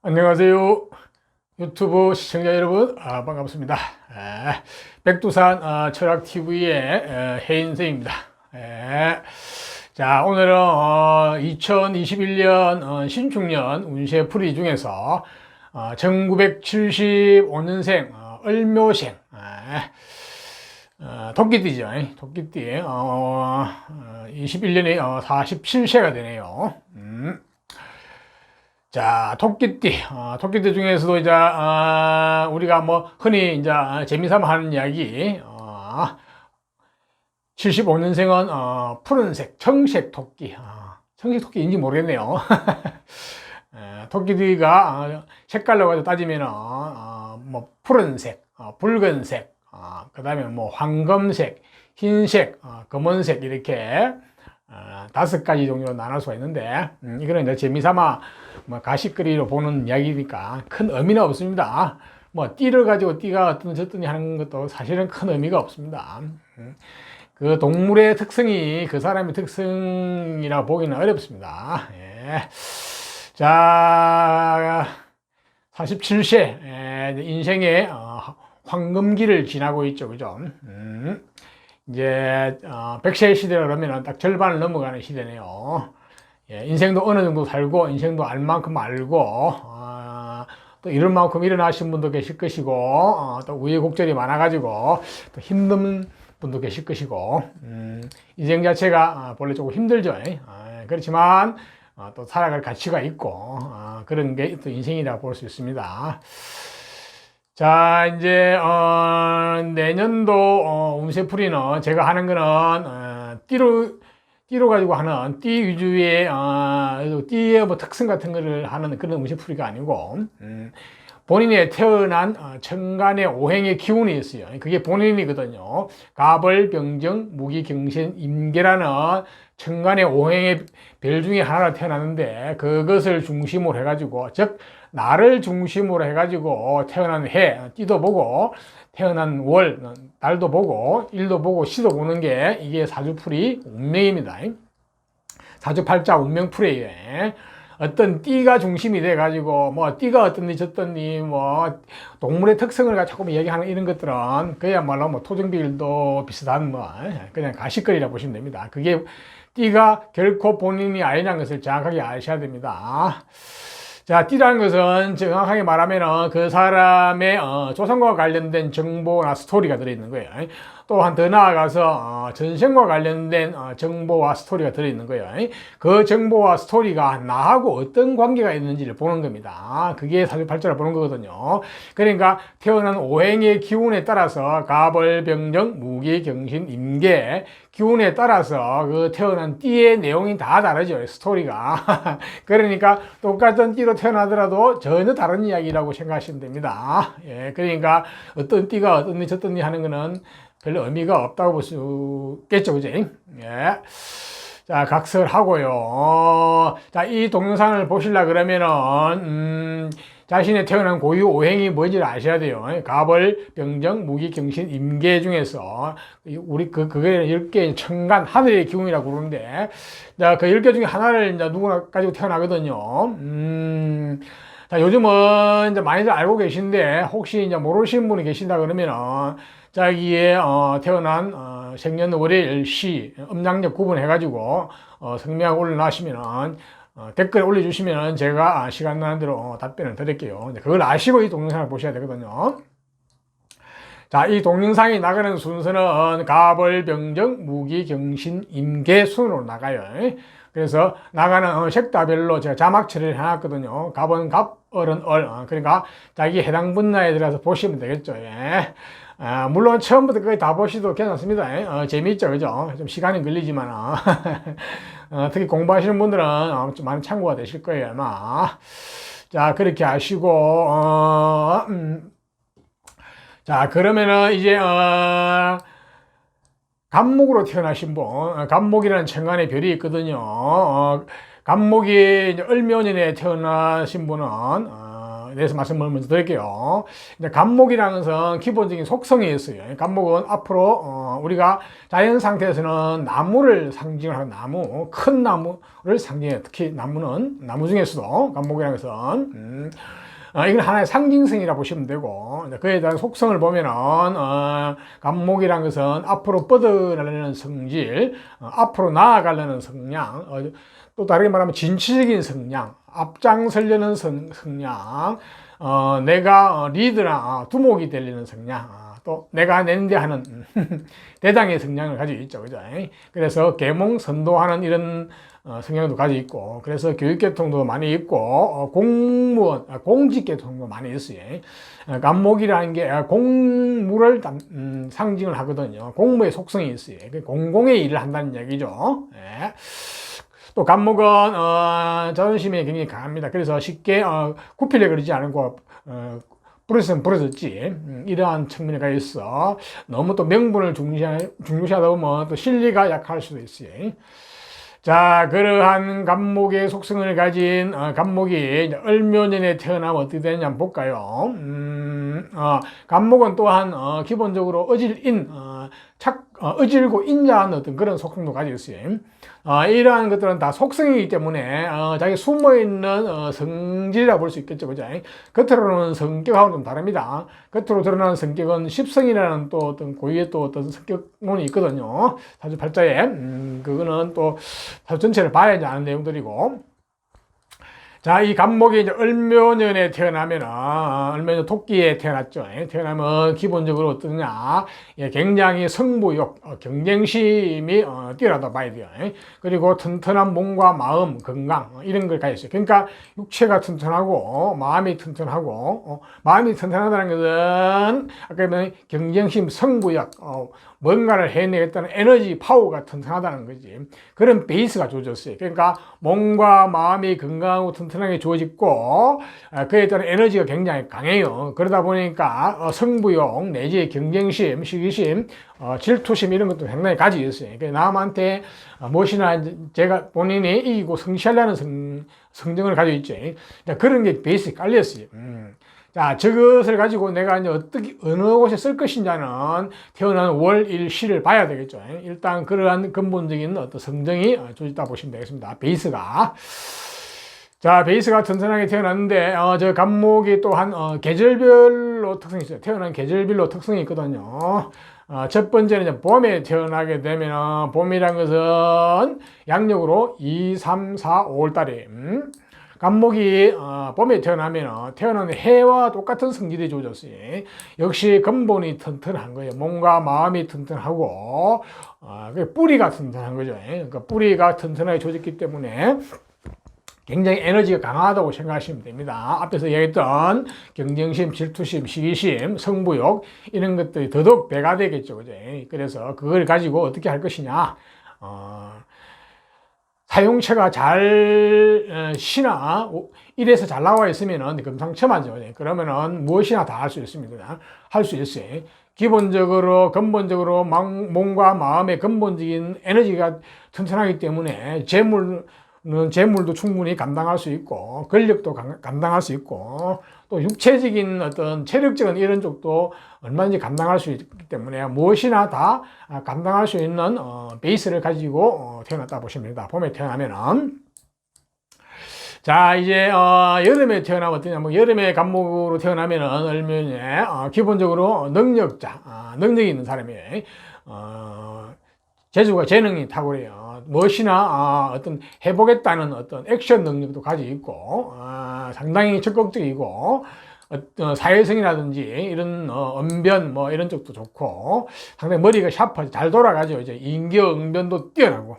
안녕하세요. 유튜브 시청자 여러분, 반갑습니다. 백두산 철학TV의 해인생입니다. 자, 오늘은 2021년 신축년 운세풀이 중에서 1975년생 을묘생 토끼띠죠. 토끼띠 21년에 47세가 되네요. 자, 토끼띠 중에서도 이제, 우리가 뭐, 흔히 이제, 재미삼아 하는 이야기, 75년생은, 푸른색, 청색 토끼, 청색 토끼인지 모르겠네요. 토끼띠가, 색깔로 가지고 따지면은, 뭐, 푸른색, 붉은색, 그 다음에 뭐, 황금색, 흰색, 검은색, 이렇게, 5가지 종류로 나눌 수가 있는데, 이거는 이제 재미삼아 뭐 가시거리로 보는 이야기니까 큰 의미는 없습니다. 뭐 띠를 가지고 띠가 어떤 저떠니 하는 것도 사실은 큰 의미가 없습니다. 그 동물의 특성이 그 사람의 특성이라 보기는 어렵습니다. 자, 47세 인생의 황금기를 지나고 있죠, 그죠? 이제 100세 시대라 그러면 딱 절반을 넘어가는 시대네요. 인생도 어느 정도 살고 인생도 알 만큼 알고 또 이럴 만큼 일어나신 분도 계실 것이고 또 우여곡절이 많아가지고 또 힘든 분도 계실 것이고 인생 자체가 본래 조금 힘들죠. 그렇지만 또 살아갈 가치가 있고 그런 게 또 인생이라고 볼 수 있습니다. 자, 이제, 내년도, 운세풀이는 제가 하는 거는, 띠로 가지고 하는 띠 위주의, 띠의 뭐 특성 같은 거를 하는 그런 운세풀이가 아니고, 본인이 태어난 천간의 오행의 기운이 있어요. 그게 본인이거든요. 갑을, 병정, 무기, 경신, 임계라는 천간의 오행의 별 중에 하나로 태어났는데 그것을 중심으로 해가지고, 즉 나를 중심으로 해가지고 태어난 해, 띠도 보고 태어난 월, 달도 보고 일도 보고 시도 보는 게 이게 사주풀이 운명입니다. 사주팔자 운명풀이에요. 어떤 띠가 중심이 돼가지고 뭐 띠가 어떤지 저떤지 뭐 동물의 특성을 가지고 조금 얘기하는 이런 것들은 그야말로 뭐 토정비일도 비슷한 뭐 그냥 가시거리라 보시면 됩니다. 그게 띠가 결코 본인이 아니라는 것을 정확하게 아셔야 됩니다. 자, 띠라는 것은 정확하게 말하면 그 사람의 조상과 관련된 정보나 스토리가 들어있는 거예요. 또한 더 나아가서 전생과 관련된 정보와 스토리가 들어있는 거예요. 그 정보와 스토리가 나하고 어떤 관계가 있는지를 보는 겁니다. 그게 사주팔자를 보는 거거든요. 그러니까 태어난 오행의 기운에 따라서 갑을, 병정, 무기, 경신, 임계 기운에 따라서 그 태어난 띠의 내용이 다 다르죠. 스토리가. 그러니까 똑같은 띠로 태어나더라도 전혀 다른 이야기라고 생각하시면 됩니다. 그러니까 어떤 띠가 어떤 띠 저떤 띠 하는 거는 별로 의미가 없다고 볼 수 있겠죠, 그지? 자, 각설하고요. 자, 이 동영상을 보시려 그러면은, 자신의 태어난 고유 오행이 뭔지를 아셔야 돼요. 갑을, 병정, 무기, 경신, 임계 중에서, 그게 10개의 천간, 하늘의 기운이라고 그러는데, 자, 그 10개 중에 하나를 이제 누구나 가지고 태어나거든요. 자, 요즘은 이제 많이들 알고 계신데, 혹시 이제 모르시는 분이 계신다 그러면은, 자기의 태어난 생년월일 시 음양력 구분해가지고 성명을 올려놓으시면은 댓글 올려주시면은 제가 시간 나는 대로 답변을 드릴게요. 그걸 아시고 이 동영상을 보셔야 되거든요. 자, 이 동영상이 나가는 순서는 갑을, 병정, 무기, 경신, 임계 순으로 나가요. 그래서 나가는 색다별로 제가 자막 처리를 해놨거든요. 갑은 갑, 을은 을. 그러니까 자기 해당 분야에 들어가서 보시면 되겠죠. 물론 처음부터 거의 다 보셔도 괜찮습니다. 재미있죠, 그죠? 좀 시간이 걸리지만, 특히 공부하시는 분들은 좀 많은 참고가 되실 거예요, 아마. 자, 그렇게 하시고, 자, 그러면은 이제, 갑목으로 태어나신 분, 갑목이라는 천간의 별이 있거든요. 갑목이 이제 을묘년에 태어나신 분은, 대해서 말씀을 먼저 드릴게요. 이제 간목이라는 것은 기본적인 속성이 있어요. 간목은 앞으로 우리가 자연 상태에서는 나무를 상징하는 나무, 큰 나무를 상징해요. 특히 나무 중에서도 간목이라는 것은 이건 하나의 상징성이라 보시면 되고, 그에 대한 속성을 보면은, 간목이라는 것은 앞으로 뻗어나가는 성질, 앞으로 나아가려는 성량, 또 다르게 말하면 진취적인 성량, 앞장서려는 성량, 내가 리드나 두목이 되려는 성량, 또 내가 낸데 하는 대장의 성량을 가지고 있죠. 그죠? 그래서 계몽 선도하는 이런 성향도 가지고 있고, 그래서 교육계통도 많이 있고, 공무원, 공직계통도 많이 있어요. 간목이라는 게 공무를 상징을 하거든요. 공무의 속성이 있어요. 공공의 일을 한다는 얘기죠. 예. 또 간목은 자존심이 굉장히 강합니다. 그래서 쉽게 구피려 그러지 않고 부러졌으면 부러졌지, 이러한 측면이 가 있어. 너무 또 명분을 중요시하다 보면 또 실리가 약할 수도 있어요. 자, 그러한 간목의 속성을 가진 간목이 을묘년에 태어나면 어떻게 되느냐 한번 볼까요? 간목은 또한 기본적으로 어질고 인자한 어떤 그런 속성도 가지고 있어요. 이러한 것들은 다 속성이기 때문에 자기 숨어있는 성질이라 볼 수 있겠죠. 그죠? 겉으로는 성격하고는 좀 다릅니다. 겉으로 드러나는 성격은 십성이라는 또 어떤 고유의 또 어떤 성격론이 있거든요. 사주팔자에. 그거는 또 사주 전체를 봐야지 아는 내용들이고. 자, 이 간목이 이제 을묘년에 태어나면은, 을묘년 토끼에 태어났죠. 태어나면 기본적으로 어떠냐, 굉장히 승부욕, 경쟁심이 뛰어나다 봐야 돼요. 그리고 튼튼한 몸과 마음, 건강, 이런 걸 가졌어요. 그러니까 육체가 튼튼하고, 마음이 튼튼하고, 마음이 튼튼하다는 것은, 아까 보면 경쟁심, 승부욕, 뭔가를 해내겠다는 에너지, 파워가 튼튼하다는 거지. 그런 베이스가 주어졌어요. 그러니까 몸과 마음이 건강하고 튼튼하게 주어졌고, 그에 따른 에너지가 굉장히 강해요. 그러다 보니까 승부욕 내지 경쟁심, 시기심, 질투심 이런 것도 상당히 가지고 있어요. 남한테 무엇이나 제가 본인이 이기고 성취하려는 성정을 가지고 있죠. 그런 게 베이스에 깔렸어요. 자, 저것을 가지고 내가 이제 어느 곳에 쓸 것인지는 태어난 월, 일, 시를 봐야 되겠죠. 일단 그러한 근본적인 어떤 성정이 주어졌다 보시면 되겠습니다. 베이스가. 자, 베이스가 튼튼하게 태어났는데, 저 간목이 또한 계절별로 특성이 있어요. 태어난 계절별로 특성이 있거든요. 첫 번째는 이제 봄에 태어나게 되면, 봄이란 것은 양력으로 2, 3, 4, 5월 달에, 간목이 봄에 태어나면 태어나는 해와 똑같은 성질이 주어졌어요. 역시 근본이 튼튼한 거예요. 몸과 마음이 튼튼하고 뿌리가 튼튼한 거죠. 그러니까 뿌리가 튼튼하게 주어졌기 때문에 굉장히 에너지가 강하다고 생각하시면 됩니다. 앞에서 얘기했던 경쟁심, 질투심, 시기심, 승부욕 이런 것들이 더더욱 배가 되겠죠. 그죠? 그래서 그걸 가지고 어떻게 할 것이냐, 사용체가 잘 시나 일에서 잘 나와 있으면 금상첨화죠. 그러면은 무엇이나 다 할 수 있습니다. 할 수 있어요. 기본적으로 근본적으로 몸과 마음의 근본적인 에너지가 튼튼하기 때문에 재물도 충분히 감당할 수 있고, 권력도 감당할 수 있고, 또 육체적인 어떤 체력적인 이런 쪽도 얼마든지 감당할 수 있기 때문에 무엇이나 다 감당할 수 있는 베이스를 가지고 태어났다 보시면 됩니다. 봄에 태어나면은. 자, 이제 여름에 태어나면 어떠냐면, 여름에 간목으로 태어나면은 을묘년에 기본적으로 능력이 있는 사람이에요. 재능이 탁월해요. 무엇이나 어떤 해보겠다는 어떤 액션 능력도 가지고 있고, 상당히 적극적이고, 사회성이라든지 이런 언변 뭐 이런 쪽도 좋고, 상당히 머리가 샤프하지 잘 돌아가죠. 이제 인격 응변도 뛰어나고,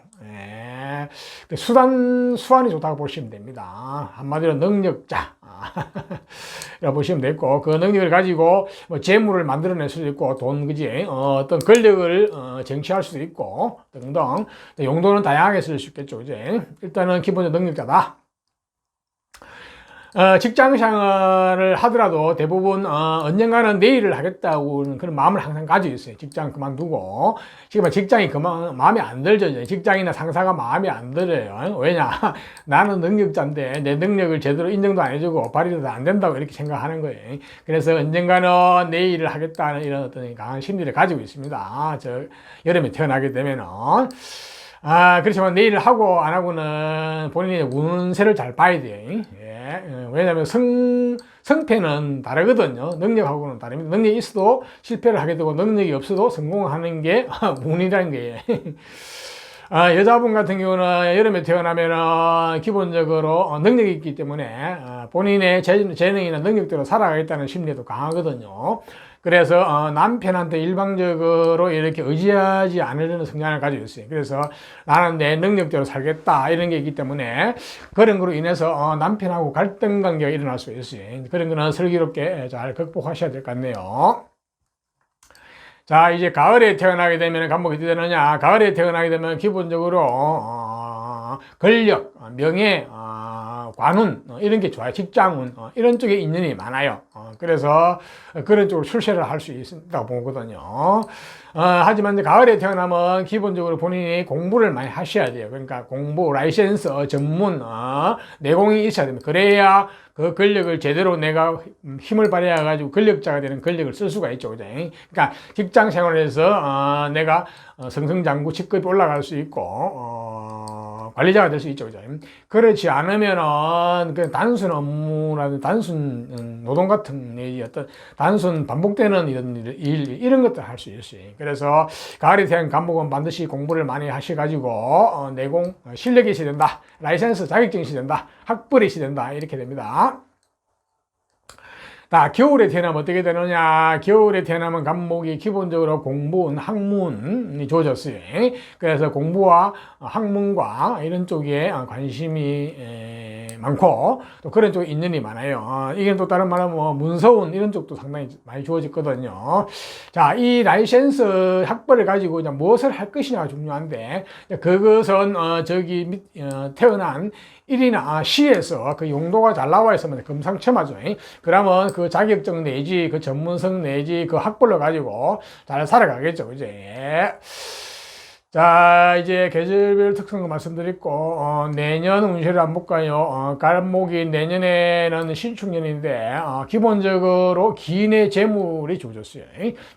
수완이 좋다고 보시면 됩니다. 한마디로 능력자 라고 보시면 되고, 그 능력을 가지고 뭐 재물을 만들어낼 수도 있고, 돈, 그지? 어떤 권력을 쟁취할 수도 있고 등등. 용도는 다양하게 쓸 수 있겠죠. 그지? 일단은 기본적으로 능력자다. 직장 생활을 하더라도 대부분 언젠가는 내일을 하겠다고 그런 마음을 항상 가지고 있어요. 직장 그만두고 지금 직장이 그만 마음에 안 들죠. 직장이나 상사가 마음에 안 들어요. 왜냐? 나는 능력자인데 내 능력을 제대로 인정도 안 해주고 발휘도 안 된다고 이렇게 생각하는 거예요. 그래서 언젠가는 내일을 하겠다는 이런 어떤 강한 심리를 가지고 있습니다. 저 여름에 태어나게 되면은. 그렇지만 내일 하고 안 하고는 본인의 운세를 잘 봐야 돼요. 예. 왜냐하면 성패는 다르거든요. 능력하고는 다릅니다. 능력이 있어도 실패를 하게 되고 능력이 없어도 성공하는 게 운이라는 거예요. 여자분 같은 경우는 여름에 태어나면 기본적으로 능력이 있기 때문에 본인의 재능이나 능력대로 살아가겠다는 심리도 강하거든요. 그래서 남편한테 일방적으로 이렇게 의지하지 않으려는 성향을 가지고 있어요. 그래서 나는 내 능력대로 살겠다 이런 게 있기 때문에 그런 거로 인해서 남편하고 갈등 관계가 일어날 수 있어요. 그런 거는 슬기롭게 잘 극복하셔야 될 것 같네요. 자, 이제 가을에 태어나게 되면 간목이 어떻게 되느냐? 가을에 태어나게 되면 기본적으로 권력, 명예, 관운 이런 게 좋아요. 직장운 이런 쪽에 인연이 많아요. 그래서 그런 쪽으로 출세를 할 수 있다고 보거든요. 하지만 이제 가을에 태어나면 기본적으로 본인이 공부를 많이 하셔야 돼요. 그러니까 공부, 라이센스, 전문, 내공이 있어야 됩니다. 그래야 그 권력을 제대로 내가 힘을 발휘해 가지고 권력자가 되는 권력을 쓸 수가 있죠. 그죠? 그러니까 직장 생활에서 내가 승승장구 직급이 올라갈 수 있고 관리자가 될 수 있죠. 그죠? 그렇지 않으면은 그 단순 업무라든지 단순 노동 같은 어떤 단순 반복되는 이런 것들 할 수 있어요. 그래서 가을에 태어난 간목은 반드시 공부를 많이 하셔가지고 내공 실력이 있어야 된다. 라이센스 자격증이 있어야 된다. 학벌이 있어야 된다. 이렇게 됩니다. 겨울에 태어나면 어떻게 되느냐? 겨울에 태어나면 간목이 기본적으로 공부운, 학문이 주어졌어요. 그래서 공부와 학문과 이런 쪽에 관심이 많고 또 그런 쪽에 인연이 많아요. 이게 또 다른 말하면 뭐 문서운 이런 쪽도 상당히 많이 주어졌거든요. 자, 이 라이센스 학벌을 가지고 이제 무엇을 할 것이냐가 중요한데 그것은 태어난 일이나 시에서 그 용도가 잘 나와 있으면 금상첨화죠. 그러면 그 자격증 내지 그 전문성 내지 그 학벌로 가지고 잘 살아가겠죠. 그제? 자, 이제 계절별 특성을 말씀드렸고 내년 운세를 한번 볼까요? 간목이 내년에는 신축년인데 기본적으로 기인의 재물이 주어졌어요.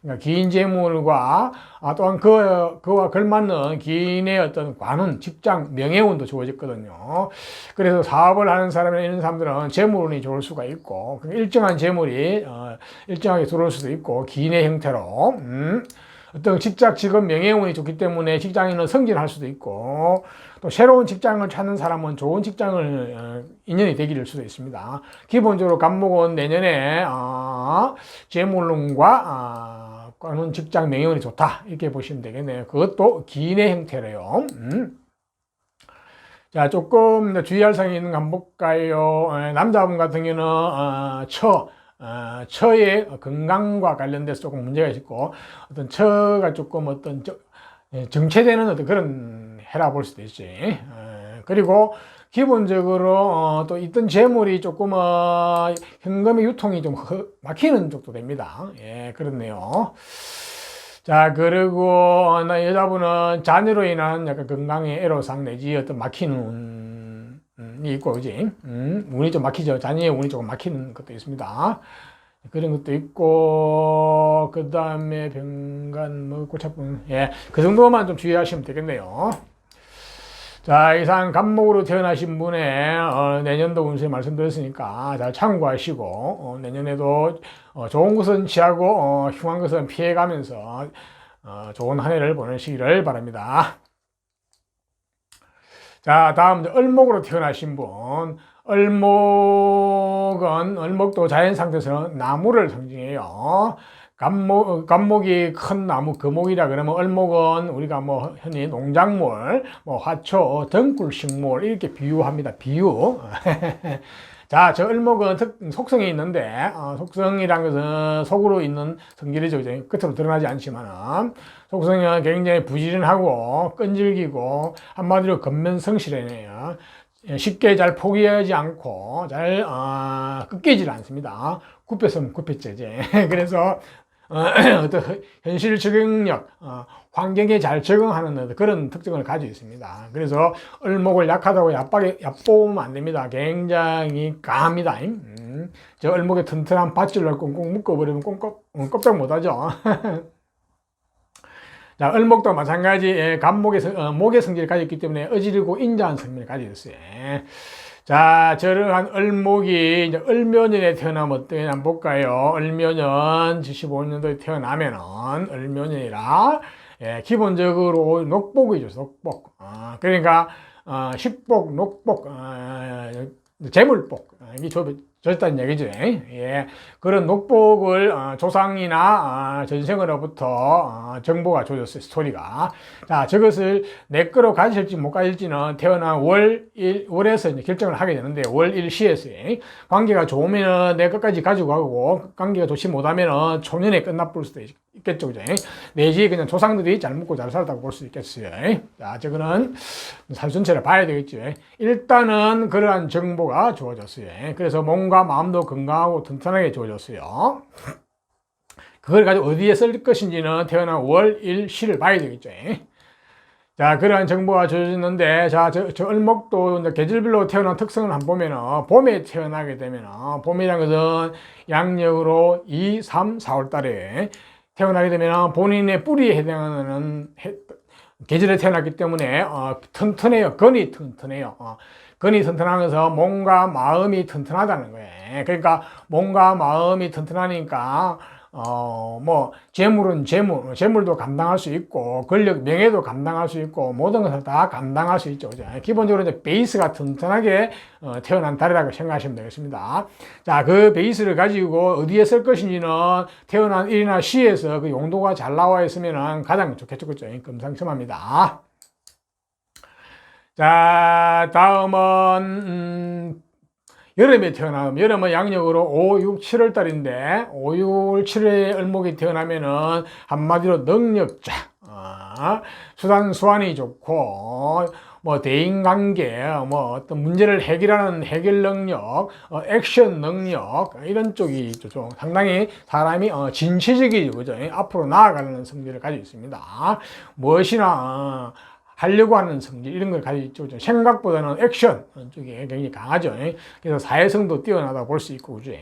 그러니까 기인 재물과 또한 그와 걸맞는 기인의 어떤 관운, 직장, 명예운도 주어졌거든요. 그래서 사업을 하는 사람이나 이런 사람들은 재물운이 좋을 수가 있고 일정한 재물이 일정하게 들어올 수도 있고 기인의 형태로 어떤 직업 명예운이 좋기 때문에 직장인은 승진할 수도 있고 또 새로운 직장을 찾는 사람은 좋은 직장을 인연이 되기를 수도 있습니다. 기본적으로 간목은 내년에 재물운과 관운 직장 명예운이 좋다 이렇게 보시면 되겠네요. 그것도 기인의 형태래요. 자, 조금 주의할 사항이 있는 거 한번 볼까요? 남자분 같은 경우는 처의 건강과 관련돼서 조금 문제가 있고 어떤 처가 조금 정체되는 어떤 그런 해라 볼 수도 있지. 그리고 기본적으로 또 있던 재물이 조금 현금의 유통이 좀 막히는 쪽도 됩니다. 예, 그렇네요. 자, 그리고 여자분은 자녀로 인한 약간 건강의 애로사항 내지 어떤 막히는 이 있고, 그지? 운이 좀 막히죠. 자녀의 운이 조금 막히는 것도 있습니다. 그런 것도 있고, 그 다음에 병간, 골차분, 예, 그 정도만 좀 주의하시면 되겠네요. 자, 이상 간목으로 태어나신 분의 내년도 운세 말씀드렸으니까 잘 참고하시고, 내년에도 좋은 것은 취하고, 흉한 것은 피해가면서 좋은 한 해를 보내시기를 바랍니다. 자, 다음 을목으로 태어나신 분. 을목도 자연 상태에서는 나무를 상징해요. 간목이 큰 나무, 거목이라 그러면 을목은 우리가 뭐 흔히 농작물, 화초, 덩굴식물 이렇게 비유합니다. 비유. 자, 저 을목은 속성이 있는데 속성이란 것은 속으로 있는 성질이죠. 끝으로 드러나지 않지만 속성은 굉장히 부지런하고 끈질기고 한마디로 근면성실해요. 쉽게 잘 포기하지 않고 잘 꺾이질 않습니다. 굽혔으면 굽혔지. 그래서 어떤 현실 적응력, 환경에 잘 적응하는 그런 특징을 가지고 있습니다. 그래서 을목을 약하다고 얕보면 안 됩니다. 굉장히 강합니다. 저 을목에 튼튼한 밧줄을 꽁꽁 묶어버리면 꼼짝 못하죠. 자, 을목도 마찬가지 목의 성질을 가졌기 때문에 어지르고 인자한 성질을 가지고 있어요. 자, 저러한 을목이 이제 을묘년에 태어나면 어떻게 한번 볼까요? 을묘년 75년도에 태어나면은 을묘년이라 기본적으로 녹복이죠, 녹복. 그러니까 식복, 녹복, 재물복 이게 좋다는 얘기죠. 예. 그런 녹복을 조상이나 전생으로부터 정보가 줘줬어요. 스토리가. 자, 저것을 내 거로 가질지 못 가질지는 태어난 월에서 이제 결정을 하게 되는데, 월일시에서 관계가 좋으면은 내 것까지 가지고 가고, 관계가 좋지 못하면은 초년에 끝나볼 수도 있겠죠. 그죠? 내지 그냥 조상들이 잘 먹고 잘 살았다고 볼 수 있겠어요. 자, 저거는 살 전체를 봐야 되겠죠. 일단은 그러한 정보가 주어졌어요. 그래서 몸과 마음도 건강하고 튼튼하게 주어졌어요. 그걸 가지고 어디에 쓸 것인지는 태어난 월, 일, 시를 봐야 되겠죠. 자, 그러한 정보가 주어졌는데, 자, 저 을목도 이제 계절별로 태어난 특성을 한번 보면은, 봄에 태어나게 되면은, 봄이라는 것은 양력으로 2, 3, 4월 달에 태어나게 되면 본인의 뿌리에 해당하는 계절에 태어났기 때문에 튼튼해요. 건이 튼튼해요. 건이 튼튼하면서 몸과 마음이 튼튼하다는 거예요. 그러니까 몸과 마음이 튼튼하니까 뭐 재물은 재물도 감당할 수 있고, 권력, 명예도 감당할 수 있고, 모든 것을 다 감당할 수 있죠. 그죠? 기본적으로 이제 베이스가 튼튼하게 태어난 달이라고 생각하시면 되겠습니다. 자, 그 베이스를 가지고 어디에 쓸 것인지는 태어난 일이나 시에서 그 용도가 잘 나와 있으면 가장 좋겠죠. 그죠? 금상첨화입니다. 자, 다음은 여름에 태어나면, 여름은 양력으로 5, 6, 7월 달인데, 5, 6, 7월에 을목이 태어나면은 한마디로 능력자, 수완이 좋고, 뭐 대인관계, 뭐 어떤 문제를 해결하는 해결 능력, 액션 능력, 이런 쪽이 좀 상당히 사람이 진취적이죠. 그죠? 앞으로 나아가는 성질을 가지고 있습니다. 무엇이나 하려고 하는 성질, 이런 걸 가지고 있죠. 생각보다는 액션 쪽이 굉장히 강하죠. 그래서 사회성도 뛰어나다고 볼 수 있고, 그죠?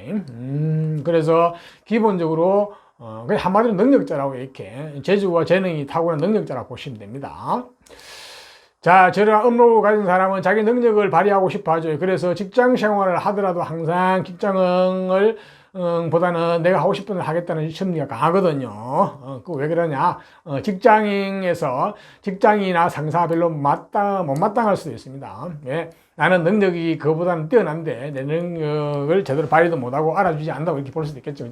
그래서 기본적으로 그냥 한마디로 능력자라고, 이렇게 재주와 재능이 타고난 능력자라고 보시면 됩니다. 자, 저런 음록을 가진 사람은 자기 능력을 발휘하고 싶어 하죠. 그래서 직장 생활을 하더라도 항상 직장을 보다는 내가 하고 싶은 걸 하겠다는 심리가 강하거든요. 그 왜 그러냐? 직장에서 직장이나 상사 별로 못마땅할 수도 있습니다. 예. 나는 능력이 그보다는 뛰어난데 내 능력을 제대로 발휘도 못하고 알아주지 않는다고 이렇게 볼 수도 있겠죠.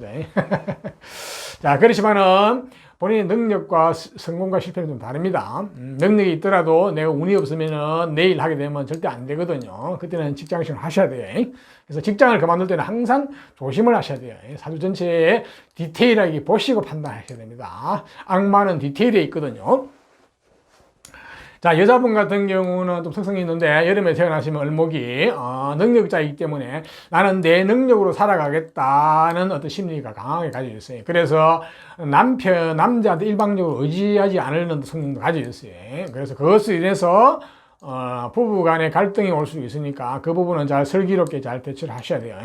자, 그렇지만은 본인의 능력과 성공과 실패는 좀 다릅니다. 능력이 있더라도 내가 운이 없으면은 내일 하게 되면 절대 안 되거든요. 그때는 직장생활 하셔야 돼요. 그래서 직장을 그만둘 때는 항상 조심을 하셔야 돼요. 사주 전체에 디테일하게 보시고 판단하셔야 됩니다. 악마는 디테일에 있거든요. 자, 여자분 같은 경우는 좀 특성이 있는데, 여름에 태어나시면 을목이 능력자이기 때문에 나는 내 능력으로 살아가겠다는 어떤 심리가 강하게 가지고 있어요. 그래서 남자한테 일방적으로 의지하지 않으려는 성향도 가지고 있어요. 그래서 그것을 인해서 부부 간에 갈등이 올 수 있으니까 그 부분은 잘 슬기롭게 잘 대처를 하셔야 돼요.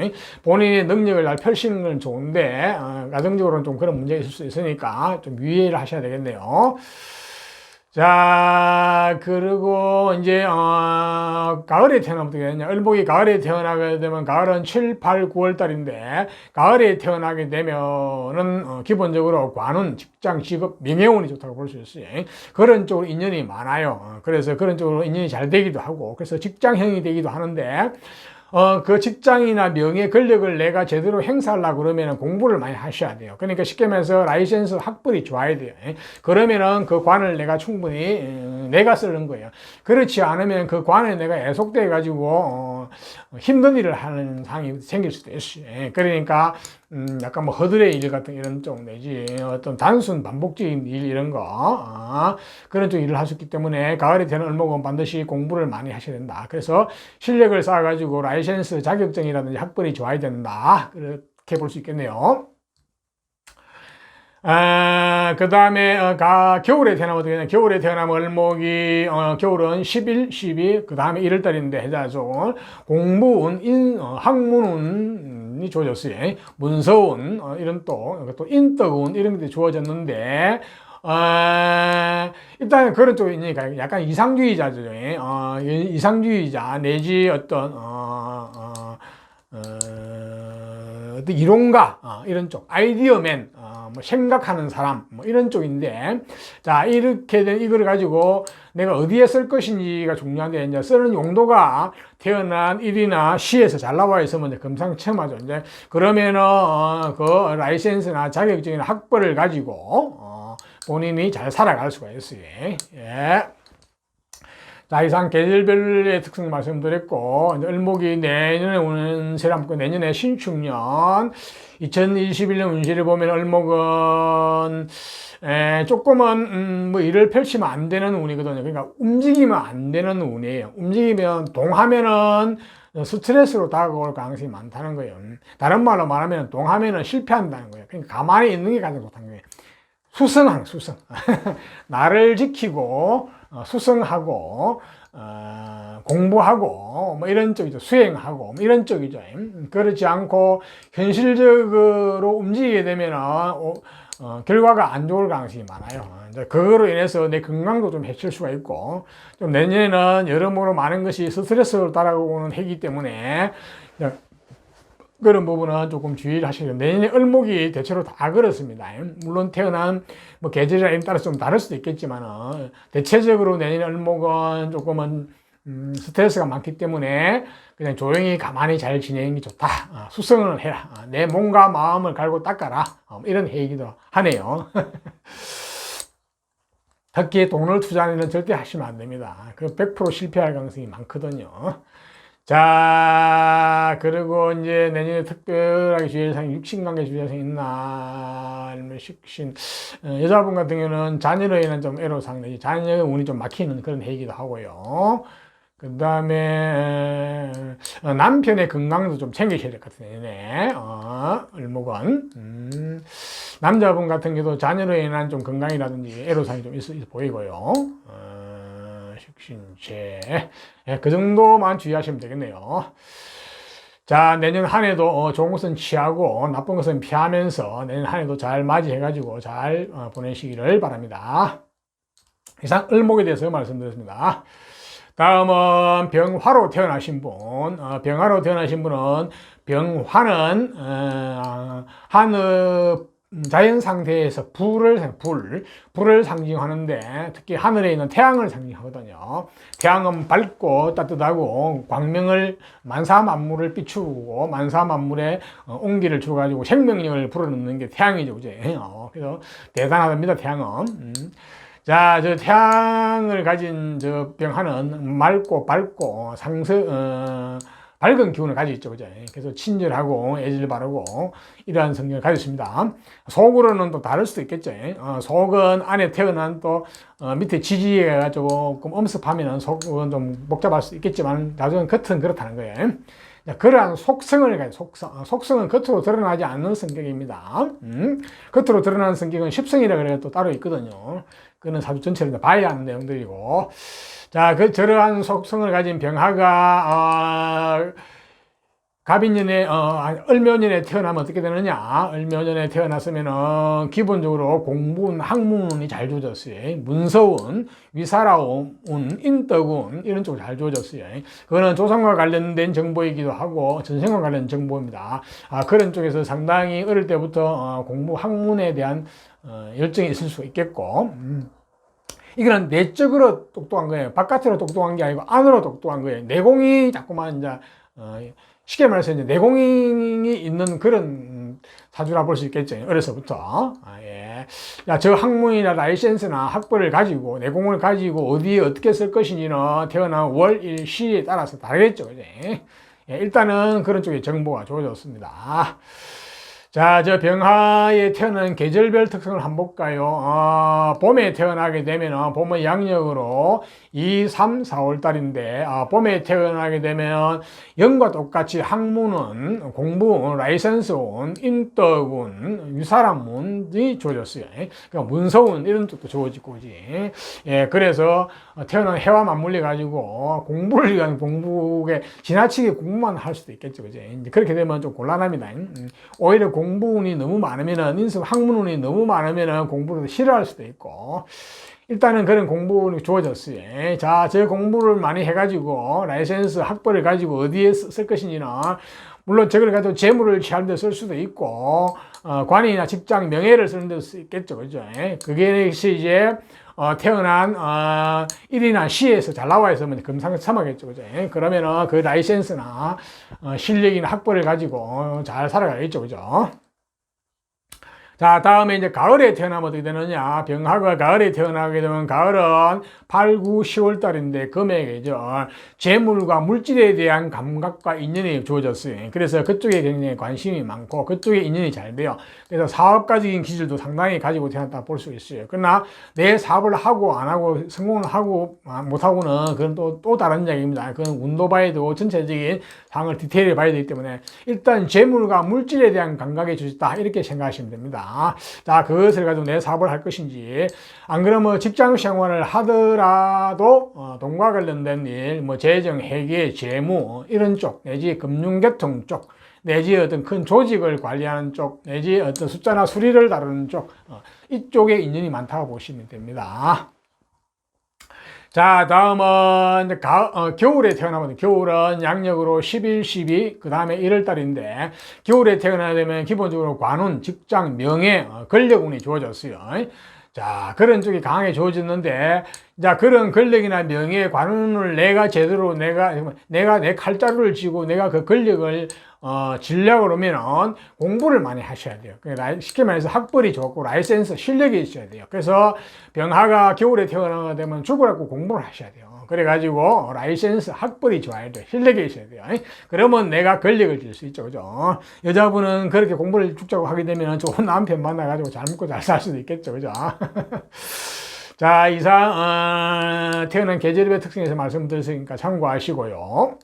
본인의 능력을 잘 펼치는 건 좋은데 가정적으로는 좀 그런 문제가 있을 수 있으니까 좀 유의를 하셔야 되겠네요. 자, 그리고 이제 가을에 태어나면 어떻게 되냐? 을목이 가을에 태어나게 되면 가을은 7, 8, 9월 달인데, 가을에 태어나게 되면은 기본적으로 관운, 직장, 직업, 명예운이 좋다고 볼 수 있어요. 그런 쪽으로 인연이 많아요. 그래서 그런 쪽으로 인연이 잘 되기도 하고, 그래서 직장형이 되기도 하는데, 그 직장이나 명예, 권력을 내가 제대로 행사하려고 그러면 공부를 많이 하셔야 돼요. 그러니까 쉽게 말해서 라이센스 학벌이 좋아야 돼요. 그러면은 그 관을 내가 충분히 내가 쓰는 거예요. 그렇지 않으면 그 관에 내가 애속돼 가지고 힘든 일을 하는 상황이 생길 수도 있어요. 그러니까 약간 뭐 허드렛 일 같은 이런 쪽 내지 어떤 단순 반복적인 일 이런 거 그런 쪽 일을 하셨기 때문에 가을이 되는 을목은 반드시 공부를 많이 하셔야 된다. 그래서 실력을 쌓아가지고 라이센스 자격증이라든지 학벌이 좋아야 된다. 그렇게 볼 수 있겠네요. 그 다음에 겨울에 태어나면 어떻게 되냐. 겨울에 태어나면 을목이 겨울은 10일, 12, 그 다음에 1월달인데 해자죠. 공부운, 학문운이 주어졌어요. 문서운, 이런 또 인덕운 이런 게 주어졌는데 일단 그런 쪽이니까 약간 이상주의자죠. 이상주의자 내지 어떤 어떤 이론가 이런 쪽 아이디어맨 뭐 생각하는 사람 뭐 이런 쪽인데 자 이렇게 된 이걸 가지고 내가 어디에 쓸 것인지가 중요한데 이제 쓰는 용도가 태어난 일이나 시에서 잘 나와 있으면 이제 금상첨화죠. 이제 그러면은 그 라이센스나 자격증이나 학벌을 가지고 본인이 잘 살아갈 수가 있어요. 예. 자, 이상 계절별의 특성 말씀드렸고, 이제 을목이 내년에 오는 세람, 내년에 신축년, 2021년 운세를 보면 을목은, 조금은, 뭐 일을 펼치면 안 되는 운이거든요. 그러니까 움직이면 안 되는 운이에요. 움직이면, 동하면은 스트레스로 다가올 가능성이 많다는 거예요. 다른 말로 말하면, 동하면은 실패한다는 거예요. 그러니까 가만히 있는 게 가장 좋다는 거예요. 수성. 나를 지키고, 수성하고, 공부하고, 뭐 이런 쪽이죠. 수행하고, 뭐 이런 쪽이죠. 그렇지 않고, 현실적으로 움직이게 되면은, 결과가 안 좋을 가능성이 많아요. 이제 그거로 인해서 내 건강도 좀 해칠 수가 있고, 좀 내년에는 여러모로 많은 것이 스트레스로 따라오는 해이기 때문에, 그런 부분은 조금 주의를 하셔야 돼요. 내년에 을목이 대체로 다 그렇습니다. 물론 태어난 뭐 계절에 따라서 좀 다를 수도 있겠지만 대체적으로 내년에 을목은 조금은 스트레스가 많기 때문에 그냥 조용히 가만히 잘 지내는 게 좋다. 수성을 해라. 내 몸과 마음을 갈고 닦아라. 이런 해이기도 하네요. 특히 돈을 투자하는 일은 절대 하시면 안 됩니다. 그 100% 실패할 가능성이 많거든요. 자, 그리고 이제 내년에 특별하게 주의사항, 육신관계 주의사항이 있나, 아니면 식신, 여자분 같은 경우는 자녀로 인한 좀 애로사항 내지 자녀의 운이 좀 막히는 그런 해이기도 하고요. 그 다음에, 남편의 건강도 좀 챙기셔야 될 것 같아요. 내년에, 을목은. 남자분 같은 경우도 자녀로 인한 좀 건강이라든지 애로사항이 좀 있어 보이고요. 식신체. 예, 그 정도만 주의하시면 되겠네요. 자, 내년 한 해도 좋은 것은 취하고 나쁜 것은 피하면서 내년 한 해도 잘 맞이해가지고 잘 보내시기를 바랍니다. 이상 을목에 대해서 말씀드렸습니다. 다음은 병화로 태어나신 분. 병화로 태어나신 분은 병화는 하늘 자연 상태에서 불을 상징하는데 특히 하늘에 있는 태양을 상징하거든요. 태양은 밝고 따뜻하고 광명을 만사만물을 비추고 만사만물에 온기를 줘가지고 생명력을 불어넣는 게 태양이죠, 그죠? 그래서 대단하답니다, 태양은. 자, 저 태양을 가진 저 병화는 맑고 밝고 밝은 기운을 가지고 있죠. 그죠? 그래서 친절하고 애질 바르고 이러한 성격을 가지고 있습니다. 속으로는 또 다를 수도 있겠죠. 속은 안에 태어난 또 밑에 지지가 조금 엄습하면 속은 좀 복잡할 수 있겠지만 나중에 겉은 그렇다는 거예요. 그러한 속성을 가지고 속성은 겉으로 드러나지 않는 성격입니다. 겉으로 드러나는 성격은 십성이라 그래서 또 따로 있거든요. 그는 사주 전체를 봐야 하는 내용들이고 자, 저러한 속성을 가진 병화가, 갑인년에, 을묘년에 태어나면 어떻게 되느냐? 을묘년에 태어났으면은, 기본적으로 공부운, 학문운이 잘 주어졌어요. 문서운, 위사라운, 인덕운, 이런 쪽으로 잘 주어졌어요. 그거는 조상과 관련된 정보이기도 하고, 전생과 관련된 정보입니다. 그런 쪽에서 상당히 어릴 때부터, 공부, 학문에 대한, 열정이 있을 수 있겠고, 이거는 내적으로 똑똑한 거예요. 바깥으로 똑똑한 게 아니고 안으로 똑똑한 거예요. 내공이 자꾸만 이제 쉽게 말해서 이제 내공이 있는 그런 사주라 볼 수 있겠죠. 어려서부터. 예. 자, 저 학문이나 라이센스나 학벌을 가지고, 내공을 가지고 어디에 어떻게 쓸 것인지는 태어난 월, 일, 시에 따라서 다르겠죠. 그죠? 예, 일단은 그런 쪽에 정보가 좋아졌습니다. 자, 저 병화에 태어난 계절별 특성을 한번 볼까요? 봄에 태어나게 되면 봄의 양력으로 2, 3, 4월 달인데 봄에 태어나게 되면 연과 똑같이 학문은, 공부운, 라이센스운, 인덕운, 유사람운이 주어졌어요. 그러니까 문서운 이런 쪽도 주어지고 거지. 예, 그래서 태어난 해와 맞물려 가지고 공부를 위한 공부에 지나치게 공부만 할 수도 있겠죠. 그지? 그렇게 되면 좀 곤란합니다. 오히려 공부운이 너무 많으면은, 인수 학문운이 너무 많으면은 공부를 싫어할 수도 있고, 일단은 그런 공부운이 주어졌어요. 자, 저 공부를 많이 해가지고, 라이센스 학벌을 가지고 어디에 쓸 것인지는, 물론 저걸 가지고 재물을 취하는 데 쓸 수도 있고, 관이나 직장, 명예를 쓰는 데도 쓸 수 있겠죠. 그죠? 그게 이제, 태어난, 일이나 시에서 잘 나와 있으면 금상첨화겠죠. 그죠? 그러면은 그 라이센스나, 실력이나 학벌을 가지고 잘 살아가겠죠. 그죠? 자, 다음에 이제 가을에 태어나면 어떻게 되느냐. 병화가 가을에 태어나게 되면 가을은 8, 9, 10월 달인데 금액이죠. 재물과 물질에 대한 감각과 인연이 주어졌어요. 그래서 그쪽에 굉장히 관심이 많고 그쪽에 인연이 잘 돼요. 그래서 사업가적인 기질도 상당히 가지고 태어났다 볼 수 있어요. 그러나 내 사업을 하고 안 하고 성공을 하고 못 하고는 그건 또 다른 이야기입니다. 그건 운도 봐야 되고 전체적인 상황을 디테일을 봐야 되기 때문에 일단 재물과 물질에 대한 감각이 주어졌다 이렇게 생각하시면 됩니다. 자, 그것을 가지고 내 사업을 할 것인지, 안 그러면 직장 생활을 하더라도 돈과 관련된 일, 뭐 재정, 회계, 재무 이런 쪽, 내지 금융계통 쪽, 내지 어떤 큰 조직을 관리하는 쪽, 내지 어떤 숫자나 수리를 다루는 쪽, 이쪽에 인연이 많다고 보시면 됩니다. 자, 다음은 겨울에 태어나면, 겨울은 양력으로 11, 12, 그 다음에 1월달인데, 겨울에 태어나게 되면 기본적으로 관운, 직장, 명예, 권력운이 주어졌어요. 자, 그런 쪽이 강하게 주어졌는데, 자, 그런 권력이나 명예, 관운을 내가 제대로 내가 내 칼자루를 쥐고 내가 그 권력을 지려고 그러면은 공부를 많이 하셔야 돼요. 쉽게 말해서 학벌이 좋고 라이센스 실력이 있어야 돼요. 그래서 병화가 겨울에 태어나게 되면 죽으라고 공부를 하셔야 돼요. 그래가지고 라이센스 학벌이 좋아야 돼요. 실력이 있어야 돼요. 그러면 내가 권력을 질 수 있죠. 그죠? 여자분은 그렇게 공부를 죽자고 하게 되면 좋은 남편 만나가지고 잘 먹고 잘 살 수도 있겠죠. 그죠? 자, 이상 태어난 계절의 특성에서 말씀드렸으니까 참고하시고요.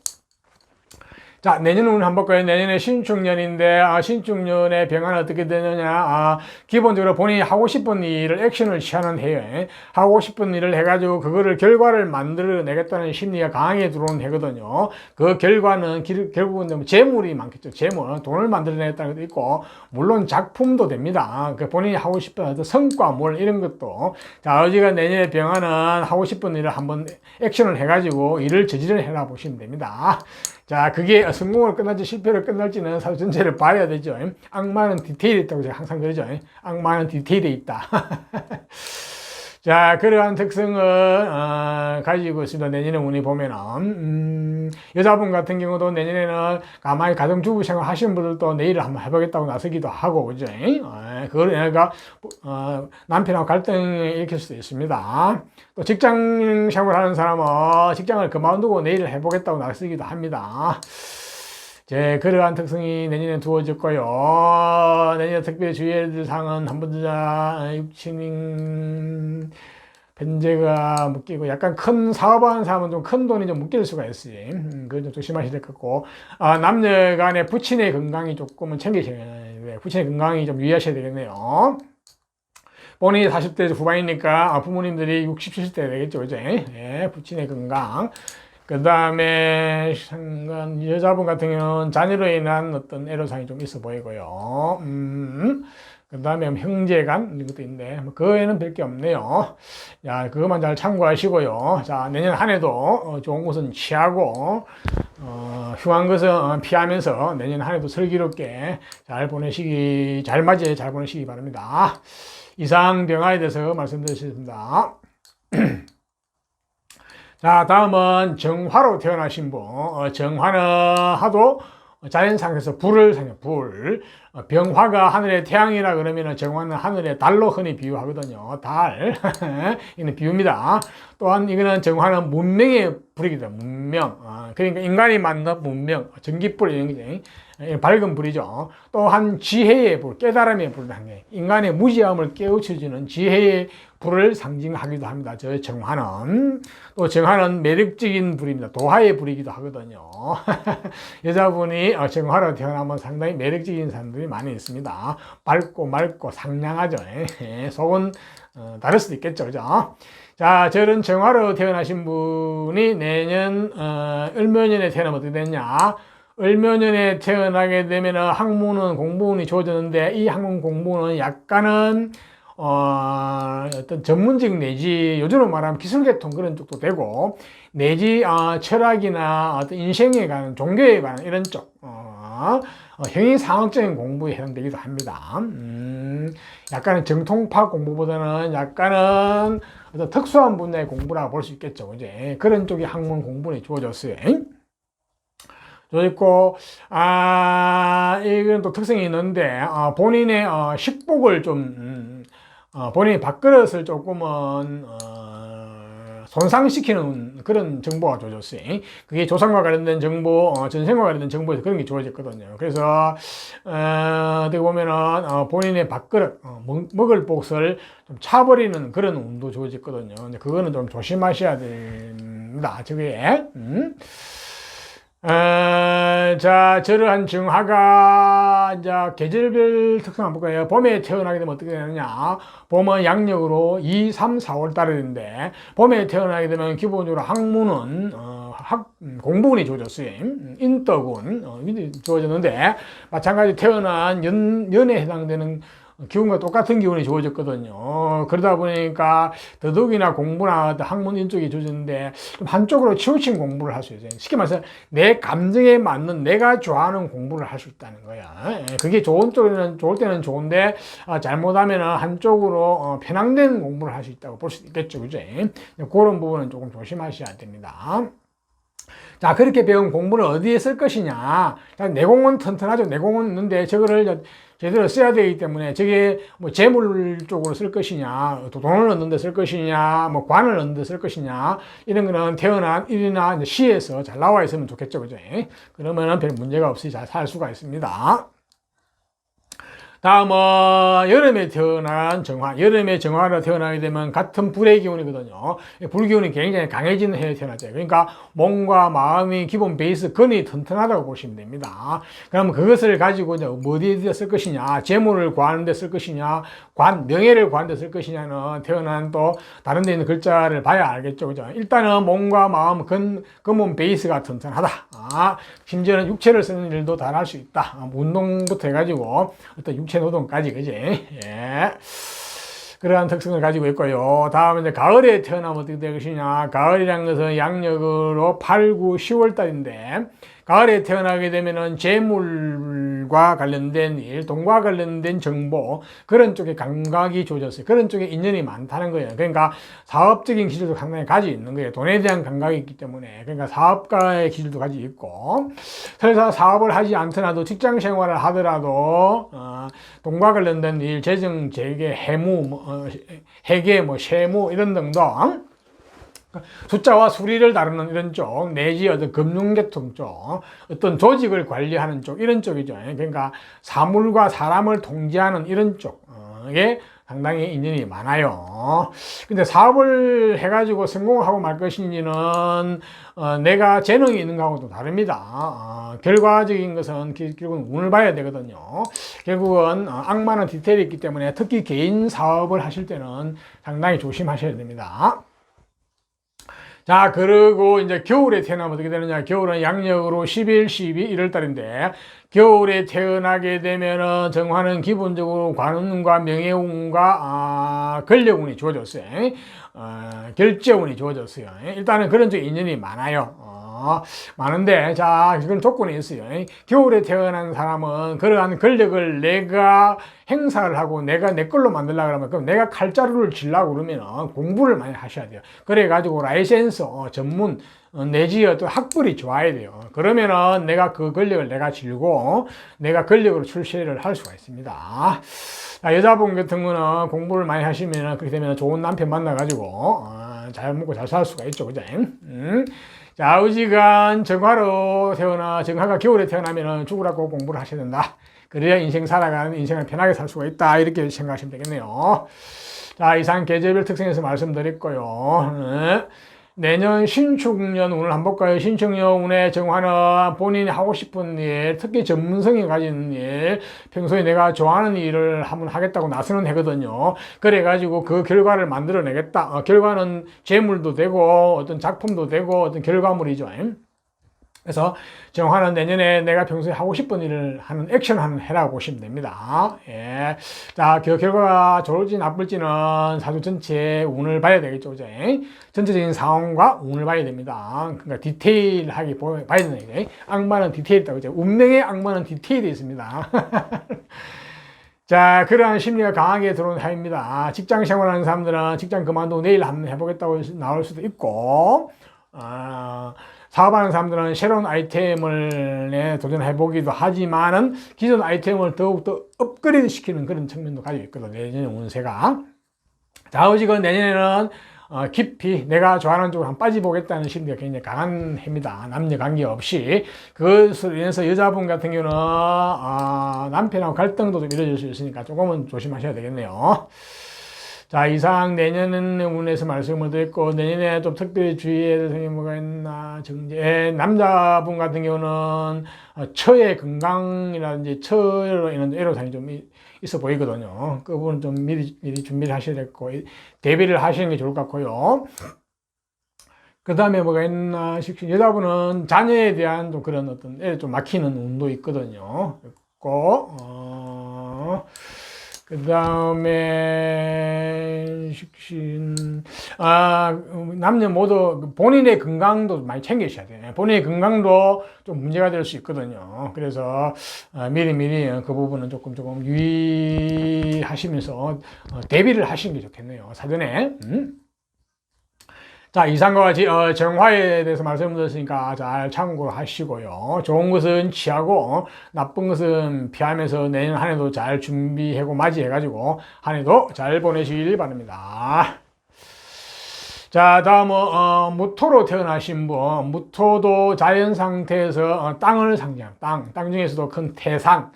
자, 내년 운을 한번 볼까요? 내년에 신축년인데, 신축년의 병화는 어떻게 되느냐. 기본적으로 본인이 하고 싶은 일을 액션을 취하는 해에, 하고 싶은 일을 해가지고 그거를 결과를 만들어내겠다는 심리가 강하게 들어오는 해거든요. 그 결과는 결국은 재물이 많겠죠. 재물, 돈을 만들어내겠다는 것도 있고, 물론 작품도 됩니다. 그 본인이 하고 싶은 어떤 성과물, 이런 것도. 자, 어지가 내년에 병화는 하고 싶은 일을 한번 액션을 해가지고 일을 저지를 해라 보시면 됩니다. 자, 그게 성공을 끝날지 실패를 끝날지는 사주 전체를 봐야 되죠. 악마는 디테일이 있다고 제가 항상 그러죠. 악마는 디테일이 있다. 자, 그러한 특성을 가지고 있습니다. 내년에 운이 보면은 여자분 같은 경우도 내년에는 가만히 가정주부 생활 하시는 분들도 내일을 한번 해보겠다고 나서기도 하고, 그죠? 그걸 내가 남편하고 갈등을 일으킬 수도 있습니다. 또 직장 생활하는 사람은 직장을 그만두고 내일을 해보겠다고 나서기도 합니다. 그러한 특성이 내년에 두어졌고요. 내년에 특별히 주의해야 될 사항은 한번더 육친인 변제가 묶이고, 약간 큰 사업하는 사람은 좀 큰 돈이 좀 묶일 수가 있어요. 그건 좀 조심하셔야 될 것 같고, 남녀 간의 부친의 건강이 조금은 챙기셔야 돼요. 부친의 건강이 좀 유의하셔야 되겠네요. 본인이 40대 후반이니까 부모님들이 60, 70대 되겠죠. 그죠? 예, 부친의 건강. 그 다음에 여자분 같은 경우는 자녀로 인한 어떤 애로사항이 좀 있어 보이고요. 그 다음에 형제간 이런 것도 있는데 그 외에는 별 게 없네요. 자, 그것만 잘 참고하시고요. 자, 내년 한 해도 좋은 것은 취하고 흉한 것은 피하면서 내년 한 해도 슬기롭게 잘 맞이해 잘 보내시기 바랍니다. 이상 병화에 대해서 말씀드렸습니다. 자, 다음은 정화로 태어나신 분. 정화는 하도 자연상에서 불을 상해, 불. 병화가 하늘의 태양이라 그러면은 정화는 하늘의 달로 흔히 비유하거든요. 달. 이는 비유입니다. 또한 이거는 정화는 문명의 불이기도 합니다. 문명. 그러니까 인간이 만든 문명, 전기불 이런 거지. 밝은 불이죠. 또한 지혜의 불, 깨달음의 불, 인간의 무지함을 깨우쳐주는 지혜의 불을 상징하기도 합니다. 저 정화는. 또 정화는 매력적인 불입니다. 도화의 불이기도 하거든요. 여자분이 정화로 태어나면 상당히 매력적인 사람들이 많이 있습니다. 밝고 맑고 상냥하죠. 속은 다를 수도 있겠죠. 그죠? 자, 저런 정화로 태어나신 분이 내년 을묘년에 태어나면 어떻게 되냐? 을묘년에 태어나게 되면 학문은 공부운이 좋아졌는데, 이 학문 공부는 약간은 어떤 전문직 내지 요즘으로 말하면 기술계통 그런 쪽도 되고, 내지 철학이나 어떤 인생에 관한, 종교에 관한 이런 쪽 형이상학적인 공부에 해당되기도 합니다. 약간은 정통파 공부보다는 약간은 어떤 특수한 분야의 공부라고 볼 수 있겠죠. 그제 그런 쪽이 학문 공부에 주어졌어요. 저 있고, 이건 또 특성이 있는데, 본인의 식복을 좀, 본인의 밥그릇을 조금은, 손상시키는 그런 정보가 주어졌어요. 그게 조상과 관련된 정보, 전생과 관련된 정보에서 그런 게 주어졌거든요. 그래서, 어떻게 보면은, 본인의 밥그릇, 먹을 복을 좀 차버리는 그런 운도 주어졌거든요. 근데 그거는 좀 조심하셔야 됩니다. 저게. 자, 저러한 정화가, 이제, 계절별 특성 한번 볼까요? 봄에 태어나게 되면 어떻게 되느냐? 봄은 양력으로 2, 3, 4월 달에 되는데, 봄에 태어나게 되면 기본적으로 학문은, 공부운이 주어졌어요. 인덕운, 주어졌는데, 마찬가지 태어난 연에 해당되는 기운과 똑같은 기운이 주어졌거든요. 그러다 보니까 더더욱이나 공부나 학문 인쪽이 주어졌는데 좀 한쪽으로 치우친 공부를 할 수 있어요. 쉽게 말해서 내 감정에 맞는 내가 좋아하는 공부를 할 수 있다는 거야. 그게 좋은 쪽에는 좋을 때는 좋은데 잘못하면 한쪽으로 편향된 공부를 할 수 있다고 볼 수 있겠죠. 그죠? 그런 부분은 조금 조심하셔야 됩니다. 자, 그렇게 배운 공부를 어디에 쓸 것이냐. 내공은 튼튼하죠. 내공은 있는데 저거를 제대로 써야 되기 때문에 저게 뭐 재물 쪽으로 쓸 것이냐, 또 돈을 얻는 데 쓸 것이냐, 뭐 관을 얻는 데 쓸 것이냐, 이런 거는 태어난 일이나 이제 시에서 잘 나와 있으면 좋겠죠. 그죠? 그러면은 별 문제가 없이 잘 살 수가 있습니다. 다음은 여름에 태어난 정화. 여름에 정화로 태어나게 되면 같은 불의 기운이거든요. 불기운이 굉장히 강해지는 해에 태어났죠. 그러니까 몸과 마음이 기본 베이스 근이 튼튼하다고 보시면 됩니다. 그럼 그것을 가지고 이제 어디에 쓸 것이냐, 재물을 구하는 데 쓸 것이냐, 명예를 구하는 데 쓸 것이냐는 태어난 또 다른 데 있는 글자를 봐야 알겠죠. 그죠? 일단은 몸과 마음, 근본 베이스가 튼튼하다. 심지어는 육체를 쓰는 일도 다 할 수 있다. 운동부터 해가지고 어떤 육체 노동까지, 그지? 예. 그러한 특성을 가지고 있고요. 다음에 이제 가을에 태어나면 어떻게 될 것이냐. 가을이라는 것은 양력으로 8, 9, 10월 달인데, 가을에 태어나게 되면은 재물과 관련된 일, 돈과 관련된 정보, 그런 쪽에 감각이 주어졌어요. 그런 쪽에 인연이 많다는 거예요. 그러니까 사업적인 기질도 상당히 가지고 있는 거예요. 돈에 대한 감각이 있기 때문에. 그러니까 사업가의 기질도 가지고 있고, 설사 사업을 하지 않더라도 직장 생활을 하더라도, 돈과 관련된 일, 재정, 재계, 해무, 회계, 세무, 이런 등등, 숫자와 수리를 다루는 이런 쪽, 내지 어떤 금융계통 쪽, 어떤 조직을 관리하는 쪽, 이런 쪽이죠. 그러니까 사물과 사람을 통제하는 이런 쪽에 상당히 인연이 많아요. 근데 사업을 해가지고 성공하고 말 것인지는 내가 재능이 있는 거하고도 다릅니다. 결과적인 것은 결국은 운을 봐야 되거든요. 결국은 악마는 디테일이 있기 때문에 특히 개인 사업을 하실 때는 상당히 조심하셔야 됩니다. 자, 그리고 이제 겨울에 태어나면 어떻게 되느냐. 겨울은 양력으로 11, 12, 1월 달인데, 겨울에 태어나게 되면은 정화는 기본적으로 관운과 명예운과 권력운이 주어졌어요. 결제운이 주어졌어요. 일단은 그런 쪽 인연이 많아요. 많은데, 자, 이건 조건이 있어요. 겨울에 태어난 사람은 그러한 권력을 내가 행사를 하고 내가 내 걸로 만들려고 그러면, 그럼 내가 칼자루를 쥐려고 그러면 공부를 많이 하셔야 돼요. 그래가지고 라이센스, 전문, 내지 어떤 학벌이 좋아야 돼요. 그러면은 내가 그 권력을 내가 쥐고 내가 권력으로 출세를 할 수가 있습니다. 자, 여자분 같은 거는 공부를 많이 하시면 그렇게 되면 좋은 남편 만나가지고 잘 먹고 잘 살 수가 있죠. 그죠? 자, 의지간 정화로 정화가 겨울에 태어나면 죽으라고 공부를 하셔야 된다. 그래야 인생을 편하게 살 수가 있다. 이렇게 생각하시면 되겠네요. 자, 이상 계절별 특성에서 말씀드렸고요. 내년 신축년 운을 한번 볼까요? 신축년 운의 정화는 본인이 하고 싶은 일, 특히 전문성이 가지는 일, 평소에 내가 좋아하는 일을 한번 하겠다고 나서는 해거든요. 그래가지고 그 결과를 만들어내겠다. 결과는 재물도 되고, 어떤 작품도 되고, 어떤 결과물이죠. 그래서 정화는 내년에 내가 평소에 하고 싶은 일을 하는 액션하는 해라고 보시면 됩니다. 예. 자, 그 결과가 좋을지 나쁠지는 사주 전체 운을 봐야 되겠죠. 그죠? 전체적인 상황과 운을 봐야 됩니다. 그러니까 디테일하게 봐야 되는 거죠. 악마는 디테일이 있다고 그죠? 운명의 악마는 디테일이 있습니다. 자, 그러한 심리가 강하게 들어온 해입니다. 직장 생활하는 사람들은 직장 그만두고 내일 한번 해보겠다고 나올 수도 있고, 사업하는 사람들은 새로운 아이템을 도전해보기도 하지만은 기존 아이템을 더욱더 업그레이드 시키는 그런 측면도 가지고 있거든요. 내년 운세가. 좌우지간 내년에는 깊이 내가 좋아하는 쪽으로 한번 빠져보겠다는 심리가 굉장히 강한 해입니다. 남녀 관계없이. 그것으로 인해서 여자분 같은 경우는 남편하고 갈등도 좀 이루어질 수 있으니까 조금은 조심하셔야 되겠네요. 자, 이상 내년 운에서 말씀을 드렸고, 내년에 좀 특별히 주의해야 될 점이 뭐가 있나, 남자분 같은 경우는 처의 건강이라든지 처로 인한 애로사항이 좀 있어 보이거든요. 그 부분은 좀 미리 준비를 하셔야 되고, 대비를 하시는 게 좋을 것 같고요. 그 다음에 뭐가 있나, 여자분은 자녀에 대한 좀 그런 어떤 애를 좀 막히는 운도 있거든요. 있고, 그 다음에 남녀 모두 본인의 건강도 많이 챙기셔야 돼요. 본인의 건강도 좀 문제가 될 수 있거든요. 그래서 미리 그 부분은 조금 유의하시면서 대비를 하시는 게 좋겠네요. 사전에. 자, 이상과 같이 정화에 대해서 말씀드렸으니까 잘 참고하시고요. 좋은 것은 취하고 나쁜 것은 피하면서 내년 한 해도 잘 준비하고 맞이해가지고 한 해도 잘 보내시길 바랍니다. 자, 다음은 무토로 태어나신 분. 무토도 자연 상태에서 땅을 상징합니다. 땅 중에서도 큰 태산,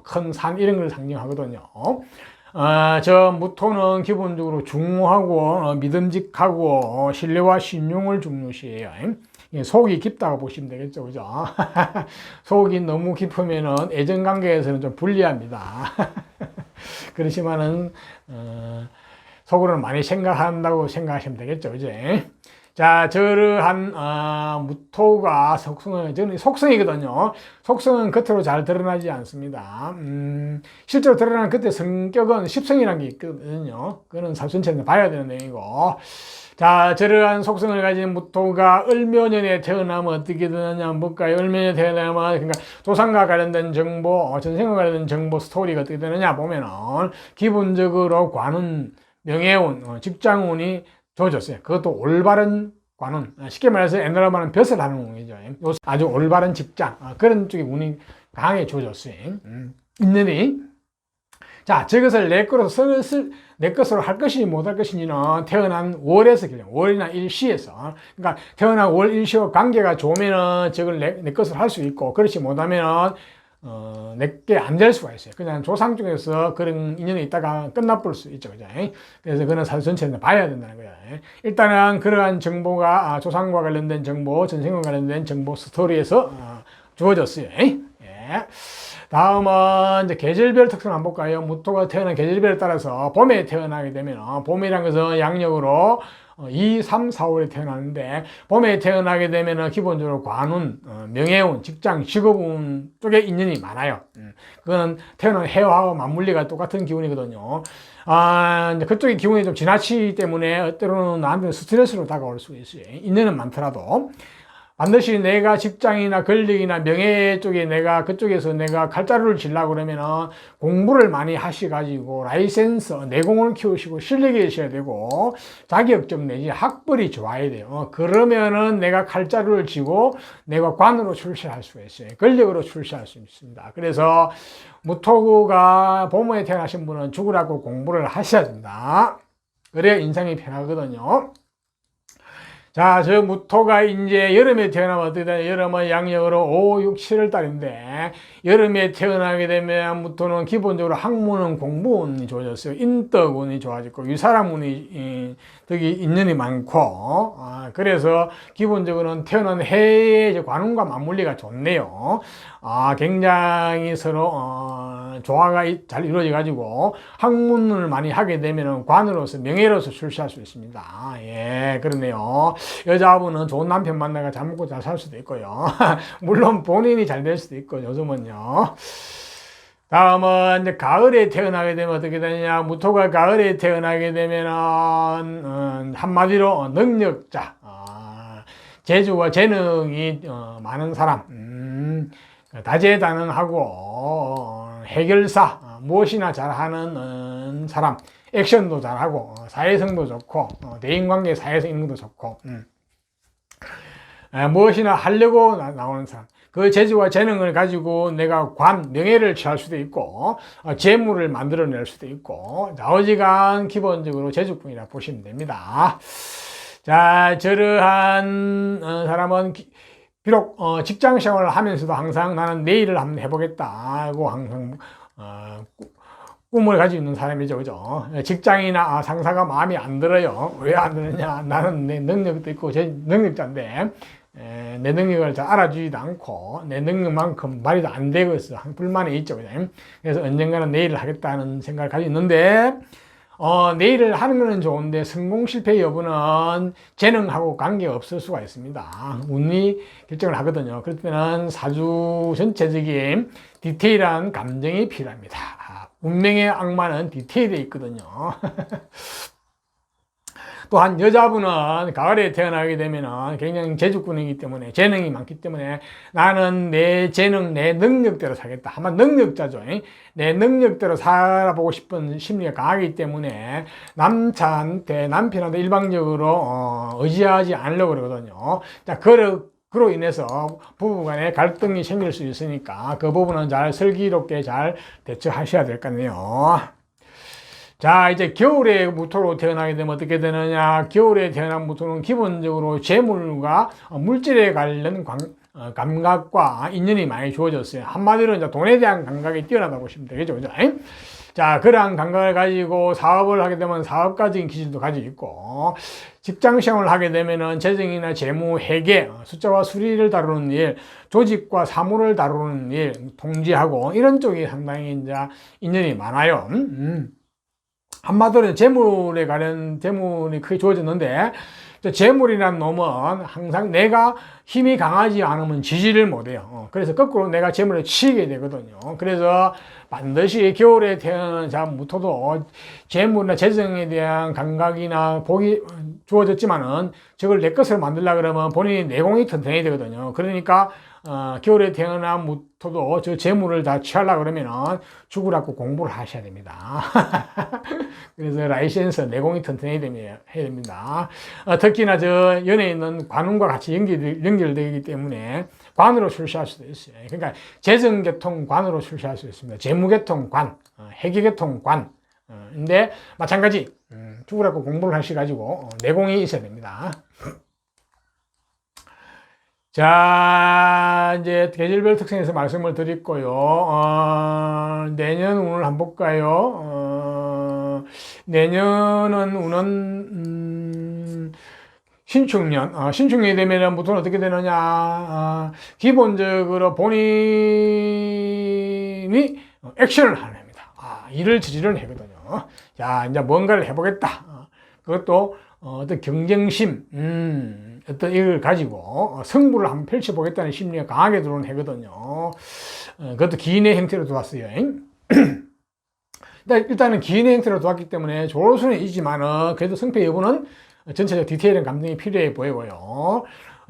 큰 산 이런 걸 상징하거든요. 저 무토는 기본적으로 중후하고 믿음직하고 신뢰와 신용을 중요시해요. 속이 깊다고 보시면 되겠죠, 그죠? 속이 너무 깊으면은 애정관계에서는 좀 불리합니다. 그렇지만은 속으로는 많이 생각한다고 생각하시면 되겠죠, 그죠? 자, 저러한 무토가 저는 속성이거든요. 속성은 겉으로 잘 드러나지 않습니다. 실제로 드러나는 그때 성격은 십성이라는 게 있거든요. 그거는 사전체는 봐야 되는 내용이고. 자, 저러한 속성을 가진 무토가 을묘년에 태어나면 어떻게 되느냐 볼까요? 을묘년에 태어나면 그러니까 조상과 관련된 정보, 전생과 관련된 정보 스토리가 어떻게 되느냐 보면은 기본적으로 관운, 명예운, 직장운이 좋아졌어요. 그것도 올바른 관운, 쉽게 말해서 옛날로 말하면 벼슬 하는 운이죠. 아주 올바른 직장, 그런 쪽의 운이 강하게 좋아졌어요. 인연이. 자, 저것을 내 것으로 할 것인지 못할 것인지는 태어난 월에서 결정, 월이나 일시에서. 그러니까 태어난 월 일시와 관계가 좋으면은 저걸 내 것으로 할 수 있고, 그렇지 못하면은 내게 안 될 수가 있어요. 그냥 조상 쪽에서 그런 인연이 있다가 끝나버릴 수 있죠. 그죠? 그래서 그런 사주 전체를 봐야 된다는 거예요. 일단은 그러한 정보가 조상과 관련된 정보, 전생과 관련된 정보 스토리에서 주어졌어요. 예. 다음은 이제 계절별 특성 한번 볼까요? 무토가 태어난 계절별에 따라서 봄에 태어나게 되면, 봄이라는 것은 양력으로 2, 3, 4월에 태어나는데, 봄에 태어나게 되면 기본적으로 관운, 명예운, 직장, 직업운 쪽에 인연이 많아요. 그거는 태어난 해와 맞물리가 똑같은 기운이거든요. 이제 그쪽의 기운이 좀 지나치기 때문에 때로는 나한테 스트레스로 다가올 수 있어요. 인연은 많더라도. 반드시 내가 직장이나 권력이나 명예 쪽에 내가 그쪽에서 내가 칼자루를 쥐려고 그러면은 공부를 많이 하셔가지고 라이센스, 내공을 키우시고 실력이 있어야 되고 자격증 내지 학벌이 좋아야 돼요. 그러면은 내가 칼자루를 쥐고 내가 관으로 출세할 수가 있어요. 권력으로 출세할 수 있습니다. 그래서 무토가 봄에 태어나신 분은 죽으라고 공부를 하셔야 된다. 그래야 인생이 편하거든요. 자, 저 무토가 이제 여름에 태어나면 어떻게 되냐? 여름은 양력으로 5, 6, 7월 달인데, 여름에 태어나게 되면 무토는 기본적으로 학문은 공부운이 좋아졌어요. 인덕운이 좋아졌고, 유사람운이 덕이 인연이 많고, 그래서 기본적으로는 태어난 해의 관운과 맞물리가 좋네요. 굉장히 서로, 조화가 잘 이루어져가지고, 학문을 많이 하게 되면 관으로서, 명예로서 출세할 수 있습니다. 예, 그러네요. 여자분은 좋은 남편 만나가 잘 먹고 잘 살 수도 있고요. 물론 본인이 잘 될 수도 있고, 요즘은요. 다음은 이제 가을에 태어나게 되면 어떻게 되느냐. 무토가 가을에 태어나게 되면은, 한마디로 능력자, 재주와 재능이 많은 사람, 다재다능하고, 해결사, 무엇이나 잘하는 사람, 액션도 잘하고, 사회성도 좋고, 대인관계 사회성 있는 것도 좋고, 무엇이나 하려고 나오는 사람. 그 재주와 재능을 가지고 내가 명예를 취할 수도 있고, 재물을 만들어낼 수도 있고, 좌우지간 기본적으로 재주꾼이라 보시면 됩니다. 자, 저러한 사람은 비록 직장 생활을 하면서도 항상 나는 내일을 한번 해보겠다고 항상 꿈을 가지고 있는 사람이죠. 그죠? 직장이나 상사가 마음에 안 들어요. 왜 안 들었냐? 나는 내 능력도 있고, 제 능력자인데, 내 능력을 잘 알아주지도 않고, 내 능력만큼 말이 안 되고 있어. 불만이 있죠. 그죠? 그래서 언젠가는 내일을 하겠다는 생각을 가지고 있는데, 내일을 하는 것은 좋은데, 성공 실패 여부는 재능하고 관계없을 수가 있습니다. 운이 결정을 하거든요. 그럴 때는 사주 전체적인 디테일한 감정이 필요합니다. 운명의 악마는 디테일에 있거든요. 또한 여자분은 가을에 태어나게 되면 굉장히 재주꾼이기 때문에 재능이 많기 때문에 나는 내 재능, 내 능력대로 살겠다. 아마 능력자죠. 내 능력대로 살아보고 싶은 심리가 강하기 때문에 남편한테 일방적으로 의지하지 않으려고 그러거든요. 자, 그로 인해서 부부간에 갈등이 생길 수 있으니까 그 부분은 잘 슬기롭게 잘 대처하셔야 될 것 같네요. 자, 이제 겨울에 무토로 태어나게 되면 어떻게 되느냐. 겨울에 태어난 무토는 기본적으로 재물과 물질에 관련 감각과 인연이 많이 주어졌어요. 한마디로 이제 돈에 대한 감각이 뛰어나다고 보시면 되겠죠. 그죠? 자, 그러한 감각을 가지고 사업을 하게 되면 사업가적인 기질도 가지고 있고, 직장 생활을 하게 되면은 재정이나 재무, 회계, 숫자와 수리를 다루는 일, 조직과 사무를 다루는 일, 통지하고 이런 쪽이 상당히 이제 인연이 많아요. 한마디로 재물에 관련 재물이 크게 주어졌는데, 재물이란 놈은 항상 내가 힘이 강하지 않으면 지지를 못해요. 그래서 거꾸로 내가 재물에 치이게 되거든요. 그래서 반드시 겨울에 태어난 무토도 재물이나 재정에 대한 감각이나 복이 주어졌지만은 저걸 내 것으로 만들려고 그러면 본인이 내공이 튼튼해야 되거든요. 그러니까 겨울에 태어난 무토도 저 재물을 다 취하려고 그러면은 죽으라고 공부를 하셔야 됩니다. 그래서 라이센스, 내공이 튼튼해야 됩니다. 특히나 저 연예인은 관운과 같이 연결되기 때문에 관으로 출세할 수도 있어요. 그러니까 재정계통 관으로 출세할 수 있습니다. 재무계통 관, 회계계통 관. 근데 마찬가지 죽으라고 공부를 하셔가지고 내공이 있어야 됩니다. 자, 이제 계절별 특성에서 말씀을 드렸고요. 내년 운을 한번 볼까요? 내년은 운은 신축년이 되면 무토는 어떻게 되느냐? 기본적으로 본인이 액션을 하는 해입니다. 일을 저지르는 해거든요. 자, 이제 뭔가를 해보겠다. 그것도 어떤 경쟁심, 어떤 이걸 가지고 승부를 한번 펼쳐보겠다는 심리가 강하게 들어오는 해거든요. 그것도 기인의 형태로 들어왔어요. 일단은 기인의 형태로 들어왔기 때문에 좋을 수는 있지만은 그래도 승패 여부는 전체적 디테일한 감정이 필요해 보이고요.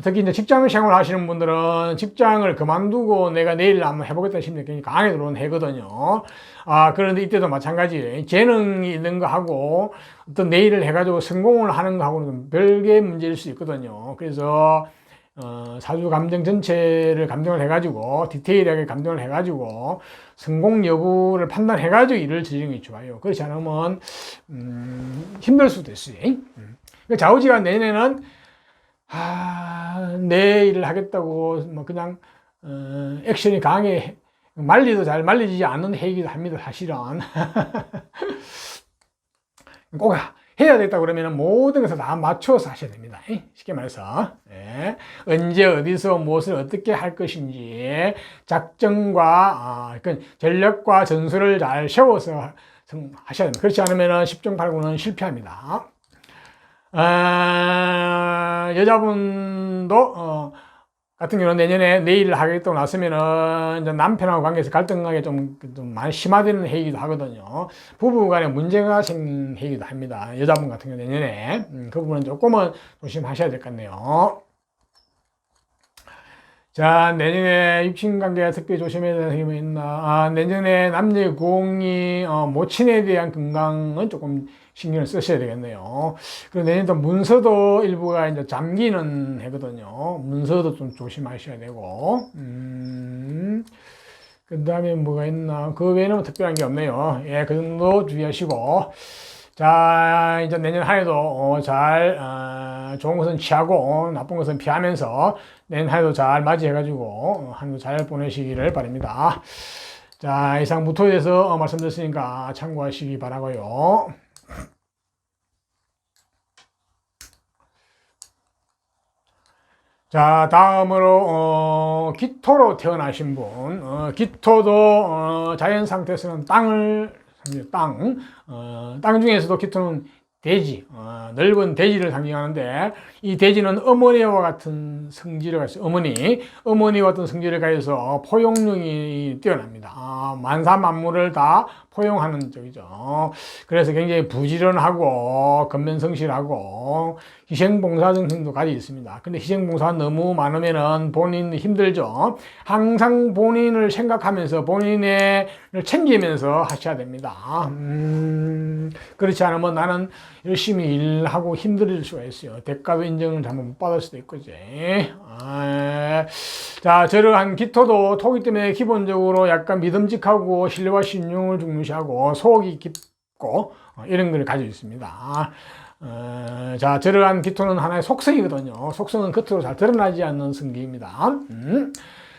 특히 이제 직장 생활 하시는 분들은 직장을 그만두고 내가 내일 한번 해보겠다는 심리가 굉장히 강하게 들어오는 해거든요. 그런데 이때도 마찬가지예요. 재능이 있는 거 하고 어떤 내일을 해가지고 성공을 하는 거 하고는 좀 별개의 문제일 수 있거든요. 그래서 사주 감정 전체를 감정을 해가지고 디테일하게 감정을 해가지고 성공 여부를 판단해가지고 일을 진행이 좋아요. 그렇지 않으면 힘들 수도 있어요. 좌우지간 내년에는 내 일을 하겠다고 뭐 그냥 액션이 강하게 말리도 잘 말리지 않는 해이기도 합니다. 사실은 꼭 해야 됐다 그러면 모든 것을 다 맞춰서 하셔야 됩니다. 쉽게 말해서 언제 어디서 무엇을 어떻게 할 것인지 작전과 전략과 전술을 잘 세워서 하셔야 됩니다. 그렇지 않으면 10중 8구는 실패합니다. 여자분도 같은 경우는 내년에 내일을 하겠다고 나서면은 이제 남편하고 관계에서 갈등하게 좀 많이 심화되는 해이기도 하거든요. 부부 간에 문제가 생긴 해이기도 합니다. 여자분 같은 경우 내년에 그 부분은 조금은 조심하셔야 될 것 같네요. 자, 내년에 육친관계가 특별히 조심해야 되는 힘이 있나? 내년에 남녀의 공이 모친에 대한 건강은 조금 신경을 쓰셔야 되겠네요. 그리고 내년도 문서도 일부가 이제 잠기는 해거든요. 문서도 좀 조심하셔야 되고, 그 다음에 뭐가 있나? 그 외에는 특별한 게 없네요. 예, 그 정도 주의하시고. 자, 이제 내년 한 해도 좋은 것은 취하고 나쁜 것은 피하면서 내년 한 해도 잘 맞이해가지고 한 해도 잘 보내시기를 바랍니다. 자, 이상 무토에 대해서 말씀드렸으니까 참고하시기 바라고요. 자, 다음으로 기토로 태어나신 분, 기토도 자연 상태에서는 땅 중에서도 기토는 대지, 넓은 대지를 상징하는데, 이 대지는 어머니와 같은 성질을 가지고, 어머니와 같은 성질을 가져서 포용력이 뛰어납니다. 만사 만물을 다 포용하는 쪽이죠. 그래서 굉장히 부지런하고, 근면성실하고, 희생봉사 정신도 가지고 있습니다. 근데 희생봉사가 너무 많으면은 본인 힘들죠. 항상 본인을 생각하면서 본인을 챙기면서 하셔야 됩니다. 그렇지 않으면 나는 열심히 일하고 힘들 수가 있어요. 대가도 인정을 잘못 못 받을 수도 있거지. 자, 저러한 기토도 토기 때문에 기본적으로 약간 믿음직하고 신뢰와 신용을 중시하고 속이 깊고 이런 걸 가지고 있습니다. 자, 저러한 기토는 하나의 속성이거든요. 속성은 겉으로 잘 드러나지 않는 성기입니다.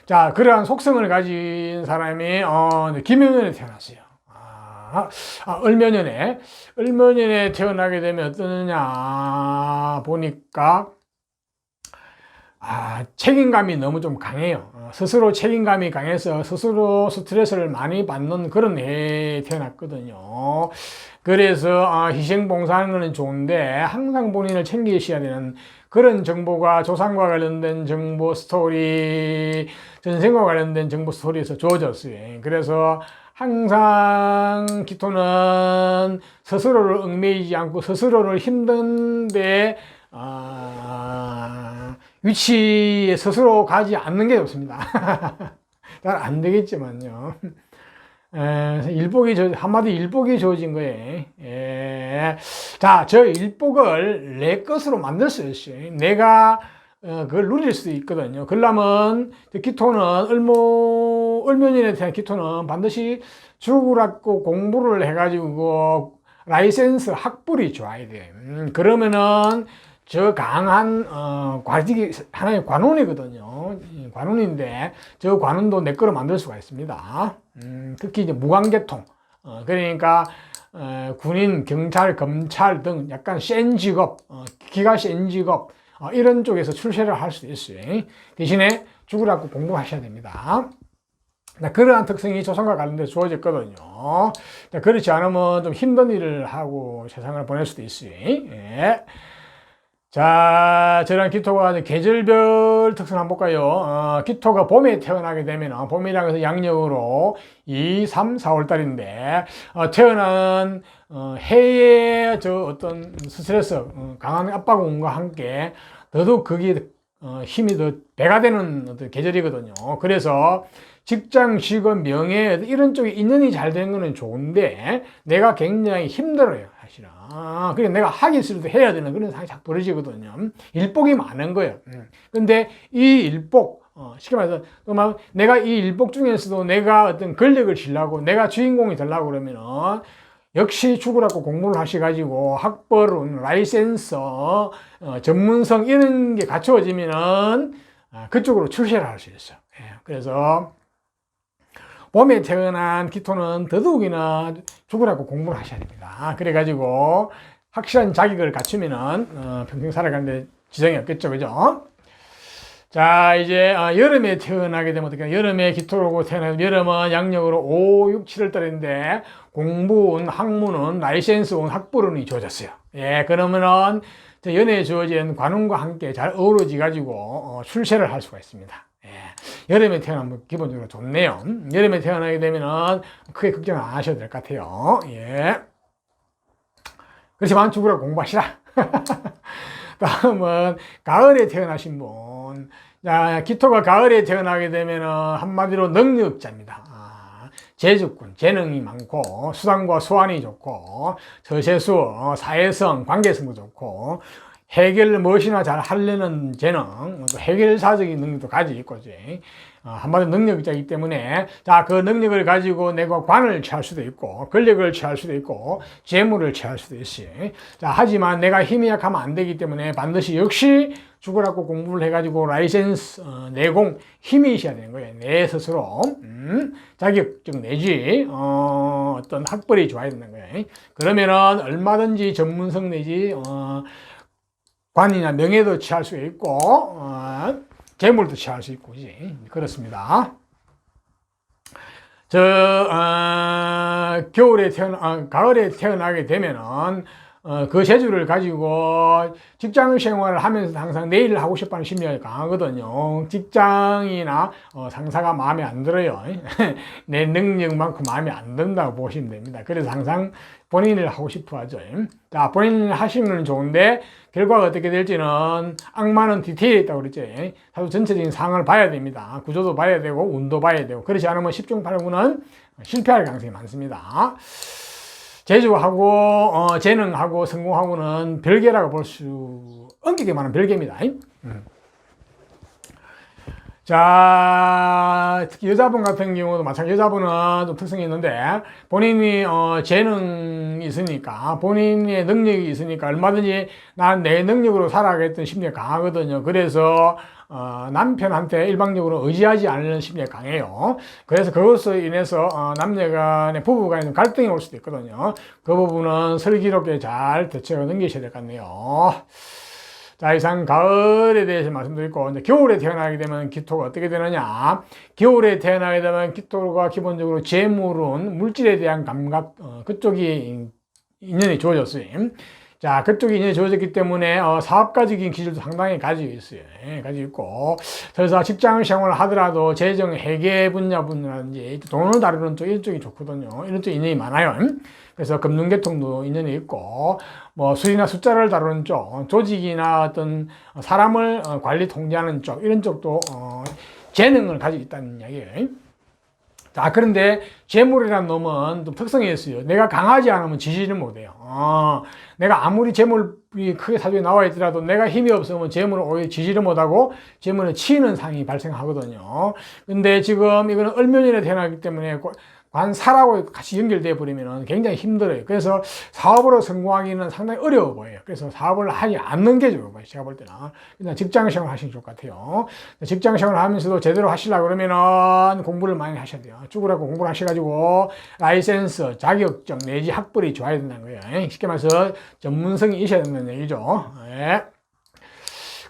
자, 그러한 속성을 가진 사람이 김효년에 태어났어요. 을묘년에 태어나게 되면 어떠느냐 보니까 책임감이 너무 좀 강해요. 스스로 책임감이 강해서 스스로 스트레스를 많이 받는 그런 해에 태어났거든요. 그래서 희생봉사하는 것은 좋은데 항상 본인을 챙기셔야 되는 그런 정보가 조상과 관련된 정보 스토리, 전생과 관련된 정보 스토리에서 주어졌어요. 그래서 항상 기토는 스스로를 얽매이지 않고 스스로를 힘든데 위치에 스스로 가지 않는 게 좋습니다. 잘 안 되겠지만요. 한마디 일복이 주어진 거예요. 자, 저 일복을 내 것으로 만들 수 있어요. 내가 그걸 누릴 수 있거든요. 그러려면 기토는 을묘년에 대한 기토는 반드시 죽으라고 공부를 해가지고 라이센스 학벌이 좋아야 돼. 그러면은 저 강한 과직이 하나의 관운이거든요. 관운인데 저 관운도 내 거로 만들 수가 있습니다. 특히 이제 무관계통, 그러니까 군인, 경찰, 검찰 등 약간 센 직업, 기가 센 직업 이런 쪽에서 출세를 할 수도 있어요. 대신에 죽으라고 공부하셔야 됩니다. 그러한 특성이 조상과 관련돼서 주어졌거든요. 그렇지 않으면 좀 힘든 일을 하고 세상을 보낼 수도 있어요. 자, 저런 기토가 계절별 특성 한번 볼까요? 기토가 봄에 태어나게 되면, 봄이라고 해서 양력으로 2, 3, 4월 달인데, 태어난 해의 어떤 스트레스, 강한 압박운과 함께, 더더욱 거기에 힘이 더 배가 되는 어떤 계절이거든요. 그래서 직장, 직업, 명예 이런 쪽에 인연이 잘 되는 거는 좋은데 내가 굉장히 힘들어요, 사실은. 그래서 내가 하기 싫어도 해야 되는 그런 상황이 자꾸 벌어지거든요. 일복이 많은 거예요. 근데 이 일복, 쉽게 말해서 내가 이 일복 중에서도 내가 어떤 권력을 지려고 내가 주인공이 되려고 그러면은 역시 죽으라고 공부를 하셔가지고 학벌은 라이센스, 전문성 이런 게 갖추어지면은 그쪽으로 출세를 할 수 있어요. 그래서 봄에 태어난 기토는 더더욱이나 죽으라고 공부를 하셔야 됩니다. 그래가지고 확실한 자격을 갖추면은 평생 살아가는데 지장이 없겠죠, 그죠? 자, 이제 여름에 태어나게 되면 어떻게 여름에 기토로 태어나면 여름은 양력으로 5, 6, 7월 달인데 공부운, 학문은, 라이센스운, 학부론이 주어졌어요. 예, 그러면은 연애에 주어진 관운과 함께 잘 어우러져 가지고 출세를 할 수가 있습니다. 예, 여름에 태어나면 기본적으로 좋네요. 여름에 태어나게 되면은 크게 걱정 안 하셔도 될 것 같아요. 예. 그렇지만 죽으라고 공부하시라. 다음은 가을에 태어나신 분. 자, 기토가 가을에 태어나게 되면은 한마디로 능력자입니다. 재주꾼, 재능이 많고 수단과 수완이 좋고 서세수, 사회성, 관계성도 좋고 해결을 무엇이나 잘 하려는 재능, 또 해결사적인 능력도 가지고 있고, 한마디로 능력자이기 때문에, 자, 그 능력을 가지고 내가 관을 취할 수도 있고, 권력을 취할 수도 있고, 재물을 취할 수도 있어요. 자, 하지만 내가 힘이 약하면 안 되기 때문에 반드시 역시 죽으라고 공부를 해가지고 라이센스, 내공, 힘이 있어야 되는 거예요. 내 스스로. 자격증 내지, 어떤 학벌이 좋아야 되는 거예요. 그러면은 얼마든지 전문성 내지, 관이나 명예도 취할 수 있고 재물도 취할 수 있고 그렇습니다. 가을에 태어나게 되면은 그 재주를 가지고 직장 생활을 하면서 항상 내 일을 하고 싶어하는 심리가 강하거든요. 직장이나 상사가 마음에 안 들어요. 내 능력만큼 마음에 안 든다고 보시면 됩니다. 그래서 항상 본인을 하고 싶어 하죠. 자, 본인을 하시는 건 좋은데 결과가 어떻게 될지는 악마는 디테일에 있다고 그랬죠. 사실 전체적인 상황을 봐야 됩니다. 구조도 봐야 되고 운도 봐야 되고 그렇지 않으면 10중 8구는 실패할 가능성이 많습니다. 재주하고 재능하고 성공하고는 별개라고 볼 수 엄격히 말하면 별개입니다. 자, 특히 여자분 같은 경우도 마찬가지. 여자분은 좀 특성이 있는데 본인이 재능이 있으니까 본인의 능력이 있으니까 얼마든지 난 내 능력으로 살아가겠다는 심리가 강하거든요. 그래서 남편한테 일방적으로 의지하지 않는 심리가 강해요. 그래서 그것으로 인해서 남녀 간의 부부 간에 갈등이 올 수도 있거든요. 그 부분은 슬기롭게 잘 대처해 넘기셔야 될 것 같네요. 자, 이상 가을에 대해서 말씀드렸고, 이제 겨울에 태어나게 되면 기토가 어떻게 되느냐. 겨울에 태어나게 되면 기토가 기본적으로 재물은 물질에 대한 감각, 그쪽이 인연이 주어졌어요. 자, 그쪽이 인연이 주어졌기 때문에 사업가적인 기질도 상당히 가지고 있어요. 가지고 있고, 그래서 직장 생활을 하더라도 재정, 회계 분야라든지 돈을 다루는 쪽, 이런 쪽이 좋거든요. 이런 쪽 인연이 많아요. 그래서 금융계통도 인연이 있고, 뭐 수리나 숫자를 다루는 쪽, 조직이나 어떤 사람을 관리 통제하는 쪽, 이런 쪽도 재능을 가지고 있다는 이야기예요. 자, 그런데 재물이라는 놈은 좀 특성이 있어요. 내가 강하지 않으면 지지를 못해요. 내가 아무리 재물이 크게 사주에 나와 있더라도 내가 힘이 없으면 재물을 오히려 지지를 못하고 재물을 치는 상황이 발생하거든요. 근데 지금 이거는 을묘년에 태어나기 때문에 관사라고 같이 연결되어 버리면 굉장히 힘들어요. 그래서 사업으로 성공하기는 상당히 어려워 보여요. 그래서 사업을 하지 않는 게 좋아요. 제가 볼 때는. 일단 직장 생활 하시는 게 좋을 것 같아요. 직장 생활 하면서도 제대로 하시려고 그러면은 공부를 많이 하셔야 돼요. 죽으라고 공부를 하셔가지고 라이센스, 자격증 내지 학벌이 좋아야 된다는 거예요. 쉽게 말해서 전문성이 있어야 된다는 얘기죠. 네.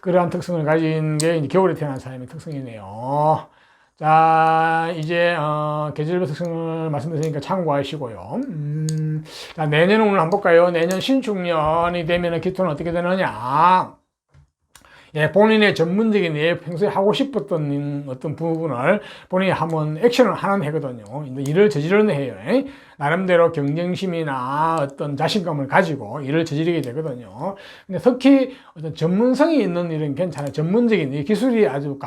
그러한 특성을 가진 게 이제 겨울에 태어난 사람의 특성이네요. 자, 이제 계절별 특성을 말씀드리니까 참고하시고요. 자, 내년은 오늘 한번 볼까요? 내년 신축년이 되면 기토는 어떻게 되느냐? 본인의 전문적인 평소에 하고 싶었던 어떤 부분을 본인이 한번 액션을 하는 해거든요. 일을 저지르는 해요. 나름대로 경쟁심이나 어떤 자신감을 가지고 일을 저지르게 되거든요. 근데 특히 어떤 전문성이 있는 일은 괜찮아요. 전문적인 기술이 아주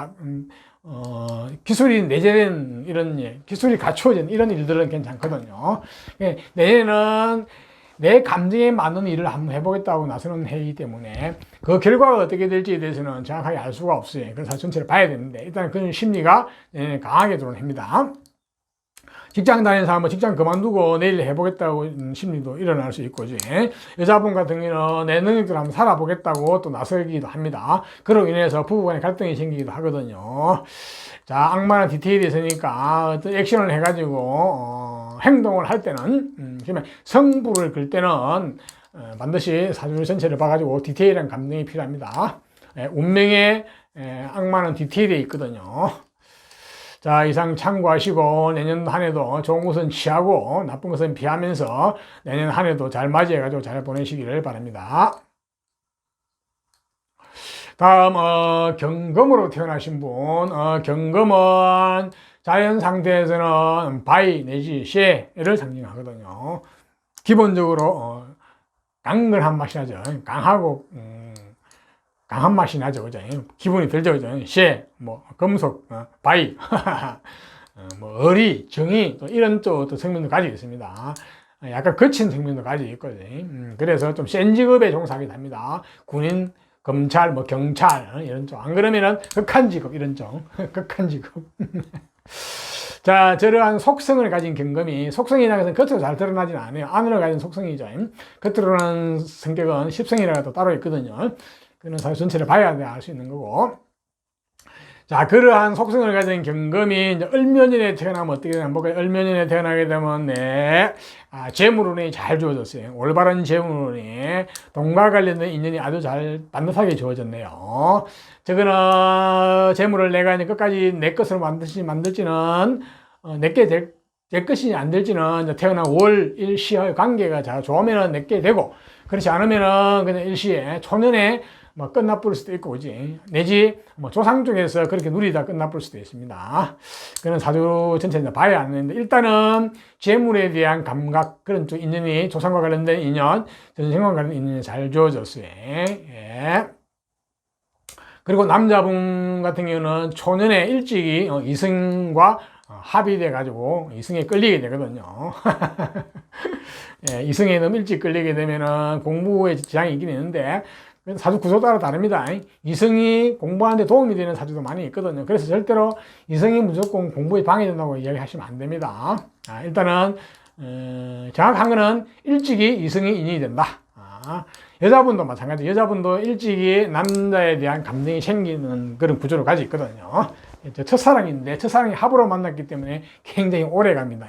기술이 내재된 기술이 갖추어진 이런 일들은 괜찮거든요. 내년에는 내 감정에 맞는 일을 한번 해보겠다고 나서는 해이기 때문에 그 결과가 어떻게 될지에 대해서는 정확하게 알 수가 없어요. 그래서 전체를 봐야 되는데 일단 그런 심리가 강하게 들어오는 해입니다. 직장 다니는 사람은 직장 그만두고 내일 해보겠다고 심리도 일어날 수 있고, 여자분 같은 경우는 내 능력대로 한번 살아보겠다고 또 나서기도 합니다. 그로 인해서 부부간의 갈등이 생기기도 하거든요. 자, 악마는 디테일이 있으니까 어떤 액션을 해가지고 행동을 할 때는 성부를 글 때는 반드시 사주 전체를 봐가지고 디테일한 감정이 필요합니다. 운명의 악마는 디테일에 있거든요. 자, 이상 참고하시고 내년 한 해도 좋은 것은 취하고 나쁜 것은 피하면서 내년 한 해도 잘 맞이해가지고 잘 보내시기를 바랍니다. 다음 경금으로 태어나신 분, 경금은 자연 상태에서는 바위 내지 쇠를 상징하거든요. 기본적으로 강건한 맛이 나죠. 강하고 강한 맛이 나죠. 그죠? 기분이 들죠. 그죠? 쇠, 금속, 바위, 어리, 정의, 또 이런 또 성면도 가지고 있습니다. 약간 거친 성면도 가지고 있거든요. 그래서 좀 센 직업에 종사하게 됩니다. 군인, 검찰, 경찰, 이런 쪽. 안 그러면은 극한 직업, 이런 쪽. 극한 직업. 자, 저러한 속성을 가진 경금이, 속성이라는 것은 겉으로 잘 드러나지는 않아요. 안으로 가진 속성이죠. 겉으로는 성격은 십성이라고 따로 있거든요. 그는 사실 전체를 봐야 알 수 있는 거고. 자, 그러한 속성을 가진 경금이 이제 을묘년에 태어나면 어떻게 되나 볼까요? 을묘년에 태어나게 되면 재물운이 잘 주어졌어요. 올바른 재물운이 돈과 관련된 인연이 아주 잘 반듯하게 주어졌네요. 저거는 재물을 내가 이제 끝까지 내 것으로 만들지는 내게 될 것이 안 될지는 이제 태어난 월, 일시의 관계가 잘 좋으면 내게 되고, 그렇지 않으면은 그냥 일시에 초년에 끝나버릴 수도 있고, 그지? 내지, 조상 쪽에서 그렇게 누리다 끝나버릴 수도 있습니다. 그는 사주 전체를 봐야 하는데, 일단은 재물에 대한 감각, 그런 쪽 인연이, 조상과 관련된 인연, 전생과 관련된 인연이 잘 주어졌어요. 예. 그리고 남자분 같은 경우는 초년에 일찍이 이승과 합의돼가지고 이승에 끌리게 되거든요. 예, 이승에 너무 일찍 끌리게 되면은 공부에 지장이 있긴 있는데, 사주 구조 따라 다릅니다. 이성이 공부하는데 도움이 되는 사주도 많이 있거든요. 그래서 절대로 이성이 무조건 공부에 방해된다고 이야기하시면 안 됩니다. 일단은 정확한 거는 일찍이 이성이 인연이 된다. 여자분도 마찬가지. 여자분도 일찍이 남자에 대한 감정이 생기는 그런 구조를 가지고 있거든요. 첫사랑인데 첫사랑이 합으로 만났기 때문에 굉장히 오래 갑니다.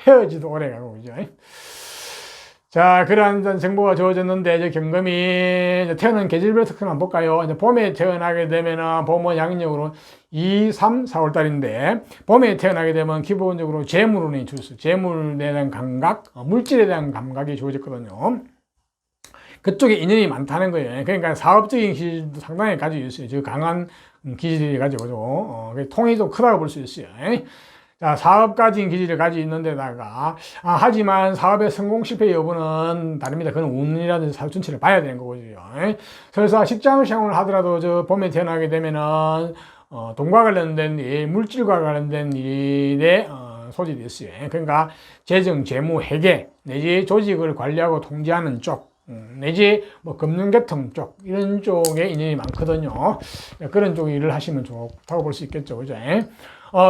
헤어지도 오래 가고, 그죠? 자, 그러한 정보가 주어졌는데, 이제 경금이 태어난 계절별 특성 한번 볼까요? 이제 봄에 태어나게 되면은, 봄은 양력으로 2, 3, 4월 달인데, 봄에 태어나게 되면 기본적으로 재물운이 주어졌어요. 재물에 대한 감각, 물질에 대한 감각이 주어졌거든요. 그쪽에 인연이 많다는 거예요. 그러니까 사업적인 기질도 상당히 가지고 있어요. 저 강한 기질이 가지고, 통이 좀 크다고 볼 수 있어요. 자, 사업가진 기질을 가지고 있는 데다가, 하지만 사업의 성공 실패 여부는 다릅니다. 그건 운이라든지 사업 전체를 봐야 되는 거거든요. 그래서 직장 생활을 하더라도 저 봄에 태어나게 되면은, 돈과 관련된 일, 물질과 관련된 일에, 소질이 있어요. 그러니까 재정, 재무, 회계, 내지 조직을 관리하고 통제하는 쪽, 내지 금융계통 쪽, 이런 쪽에 인연이 많거든요. 그런 쪽 일을 하시면 좋다고 볼 수 있겠죠. 그죠?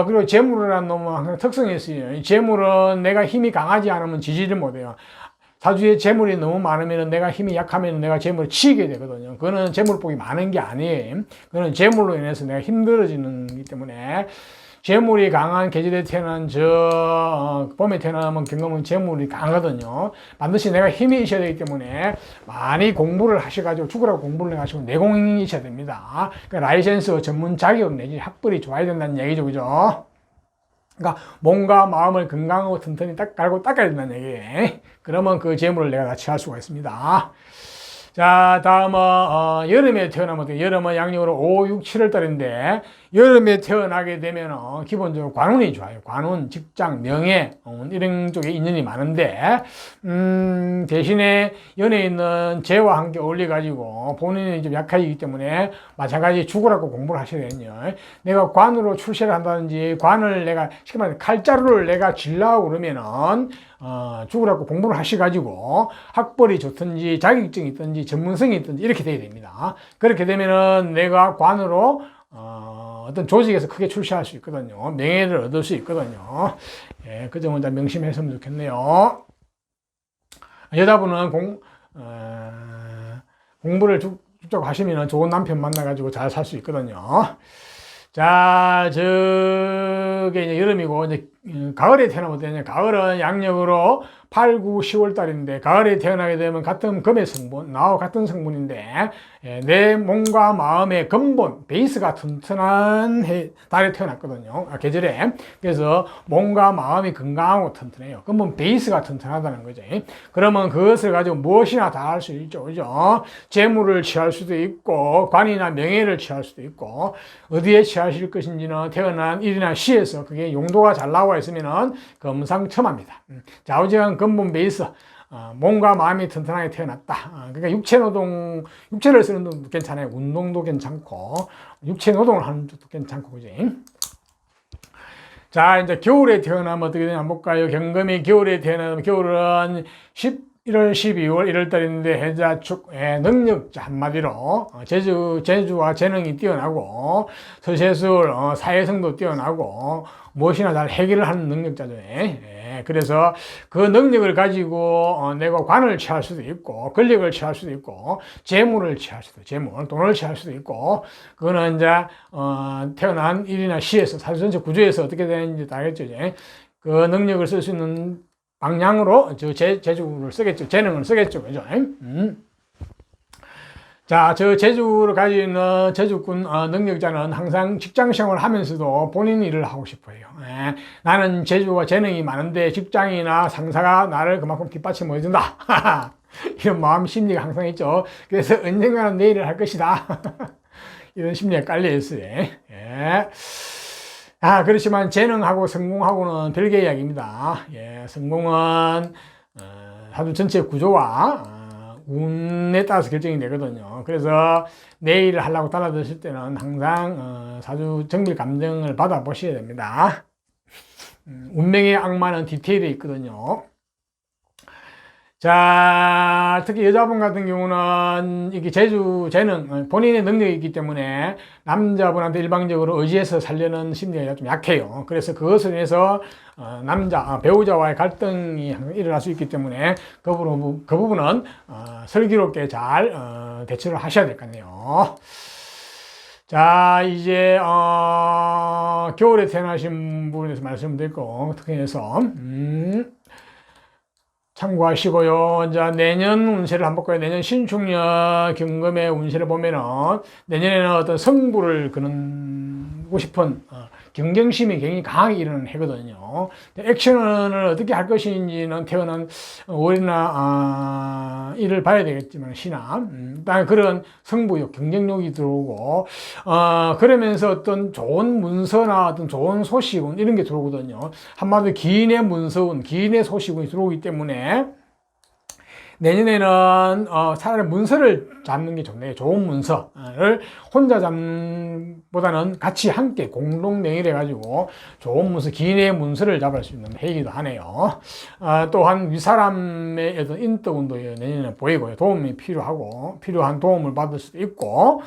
그리고 재물이라는 놈은 항상 특성이 있어요. 재물은 내가 힘이 강하지 않으면 지지를 못해요. 사주에 재물이 너무 많으면 내가 힘이 약하면 내가 재물을 치게 되거든요. 그거는 재물복이 많은 게 아니에요. 그거는 재물로 인해서 내가 힘들어지는 거기 때문에 재물이 강한 계절에 태어난 봄에 태어나면 경금은 재물이 강하거든요. 반드시 내가 힘이 있어야 되기 때문에 많이 공부를 하셔가지고 죽으라고 공부를 해가지고 내공이 있어야 됩니다. 그러니까 라이센스 전문 자격 내지 학벌이 좋아야 된다는 얘기죠. 그죠? 그러니까 몸과 마음을 건강하고 튼튼히 깔고 닦아야 된다는 얘기예요. 그러면 그 재물을 내가 다 취할 수가 있습니다. 자, 다음은 여름에 태어나면 여름은 양력으로 5, 6, 7월 달인데 여름에 태어나게 되면 기본적으로 관운이 좋아요. 관운, 직장, 명예 이런 쪽에 인연이 많은데 대신에 연에 있는 재와 함께 어울려 가지고 본인이 좀 약하기 때문에 마찬가지 죽으라고 공부를 하셔야 되거든요. 내가 관으로 출세를 한다든지 관을 내가 쉽게 말해 칼자루를 내가 쥐려고 그러면은 죽으라고 공부를 하셔가지고 학벌이 좋든지 자격증이 있든지 전문성이 있든지 이렇게 돼야 됩니다. 그렇게 되면은 내가 관으로 어떤 조직에서 크게 출세할 수 있거든요. 명예를 얻을 수 있거든요. 예, 그 점은 다 명심했으면 좋겠네요. 여자분은 공부를 쭉쭉 하시면 좋은 남편 만나가지고 잘 살 수 있거든요. 자, 저게 이제 여름이고, 이제 가을에 태어나면 되냐. 가을은 양력으로 8, 9, 10월 달인데, 가을에 태어나게 되면 같은 금의 성분, 나와 같은 성분인데, 내 몸과 마음의 근본, 베이스가 튼튼한 달에 태어났거든요. 계절에. 그래서 몸과 마음이 건강하고 튼튼해요. 근본 베이스가 튼튼하다는 거죠. 그러면 그것을 가지고 무엇이나 다 할 수 있죠. 그죠? 재물을 취할 수도 있고, 관이나 명예를 취할 수도 있고, 어디에 취하실 것인지는 태어난 일이나 시에서 그게 용도가 잘 나와 있으면은 금상첨화입니다. 좌우지간 근본 베이스, 몸과 마음이 튼튼하게 태어났다. 그러니까 육체를 쓰는 것도 괜찮아요. 운동도 괜찮고, 육체 노동을 하는 것도 괜찮고, 그지? 자, 이제 겨울에 태어나면 어떻게 되냐 볼까요? 경금이 겨울에 태어나면 겨울은 11월, 12월, 1월 달인데 해자축, 능력자 한마디로 재주와 재능이 뛰어나고 서세술, 사회성도 뛰어나고 무엇이나 잘 해결을 하는 능력자죠. 그래서 그 능력을 가지고 내가 관을 취할 수도 있고 권력을 취할 수도 있고 재물을 취할 수도 있고 돈을 취할 수도 있고 그거는 이제 태어난 일이나 시에서 사주 전체 구조에서 어떻게 되는지 다 알겠죠. 그 능력을 쓸 수 있는 방향으로 재주를 쓰겠죠. 재능을 쓰겠죠. 그죠? 자, 저 재주를 가지고 있는 재주꾼 능력자는 항상 직장생활을 하면서도 본인 일을 하고 싶어 해요. 나는 재주와 재능이 많은데 직장이나 상사가 나를 그만큼 뒷받침을 해준다. 이런 마음 심리가 항상 있죠. 그래서 언젠가는 내 일을 할 것이다. 이런 심리가 깔려있어요. 그렇지만 재능하고 성공하고는 별개의 이야기입니다. 성공은 사주 전체 구조와 운에 따라서 결정이 되거든요. 그래서 내 일을 하려고 달라드실 때는 항상 사주 정밀 감정을 받아보셔야 됩니다. 운명의 악마는 디테일에 있거든요. 자, 특히 여자분 같은 경우는 이게 재주, 재능, 본인의 능력이 있기 때문에 남자분한테 일방적으로 의지해서 살려는 심리가 좀 약해요. 그래서 그것을 위해서 배우자와의 갈등이 일어날 수 있기 때문에 그 부분은 슬기롭게 잘 대처를 하셔야 될 것 같네요. 자, 이제 겨울에 태어나신 분에서 말씀드리고 특히 해서 참고하시고요. 이제 내년 운세를 한번 볼까요? 내년 신축년 경금의 운세를 보면은 내년에는 어떤 승부를 거두고 싶은 경쟁심이 굉장히 강하게 일어나는 해거든요. 액션을 어떻게 할 것인지는 태어난 월이나 일을 봐야 되겠지만 시나 일단 그런 승부욕, 경쟁력이 들어오고 그러면서 어떤 좋은 문서나 어떤 좋은 소식은 이런 게 들어오거든요. 한마디로 기인의 문서운, 기인의 소식운이 들어오기 때문에 내년에는 차라리 문서를 잡는 게 좋네요. 좋은 문서를 혼자 잡는 보다는 같이 함께 공동 명의를 해가지고 좋은 문서, 기인의 문서를 잡을 수 있는 해이기도 하네요. 또한 윗사람의 어떤 인덕운도 내년에 보이고요. 도움이 필요한 도움을 받을 수도 있고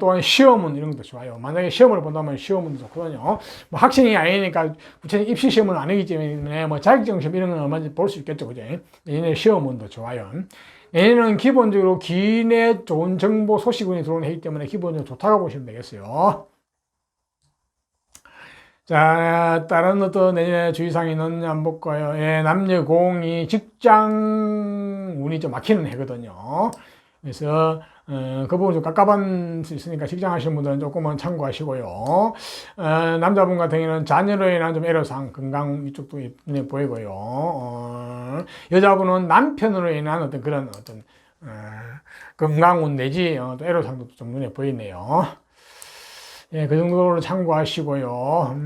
또한 시험은 이런 것도 좋아요. 만약에 시험을 본다면 시험은 좋거든요. 뭐 학생이 아니니까 구체적인 입시 시험은 아니기 때문에 뭐 자격증 시험 이런 건 얼마든지 볼 수 있겠죠. 그죠? 내년에 시험은 더 좋아요. 내년은 기본적으로 기인의 좋은 정보 소식운이 들어오는 해이기 때문에 기본적으로 좋다고 보시면 되겠어요. 자, 다른 어떤 내년에 주의사항이 있느냐 한번 볼까요? 남녀 공이 직장 운이 좀 막히는 해거든요. 그래서 그 부분 좀 깝깝한 수 있으니까 직장 하시는 분들은 조금은 참고하시고요. 남자분 같은 경우는 자녀로 인한 좀 애로사항, 건강 이쪽도 눈에 보이고요. 여자분은 남편으로 인한 어떤 그런 어떤 건강운 내지 또 애로사항도 좀 눈에 보이네요. 예, 그 정도로 참고하시고요.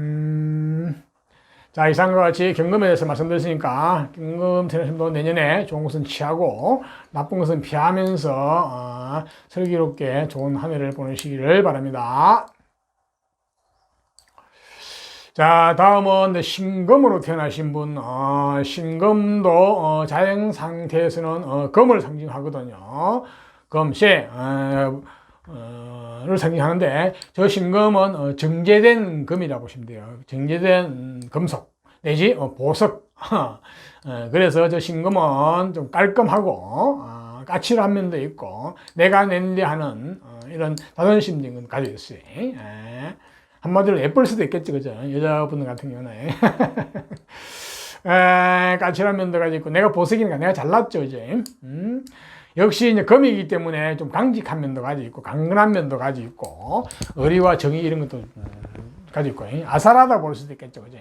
자, 이상과 같이 경금에 대해서 말씀드렸으니까 경금 태어나신 내년에 좋은 것은 취하고 나쁜 것은 피하면서 슬기롭게 좋은 한 해를 보내시기를 바랍니다. 자, 다음은 신금으로 태어나신 분, 신금도 자연 상태에서는 금을 상징하거든요. 금쇠 를 상징하는데, 저 신금은 정제된 금이라고 보시면 돼요. 정제된 금속 내지 보석. 그래서 저 신금은 좀 깔끔하고 까칠한 면도 있고 내가 낸데 하는 이런 자존심적인 가지고 있어요. 한마디로 예쁠 수도 있겠죠, 그죠? 여자분들 같은 경우는. 까칠한 면도 가지고 있고, 내가 보석이니까 내가 잘났죠, 이제. 역시 이제 금이기 때문에 좀 강직한 면도 가지고 있고, 강건한 면도 가지고 있고, 의리와 정의 이런 것도 가지고 있고, 아사라다 볼 수도 있겠죠, 그죠?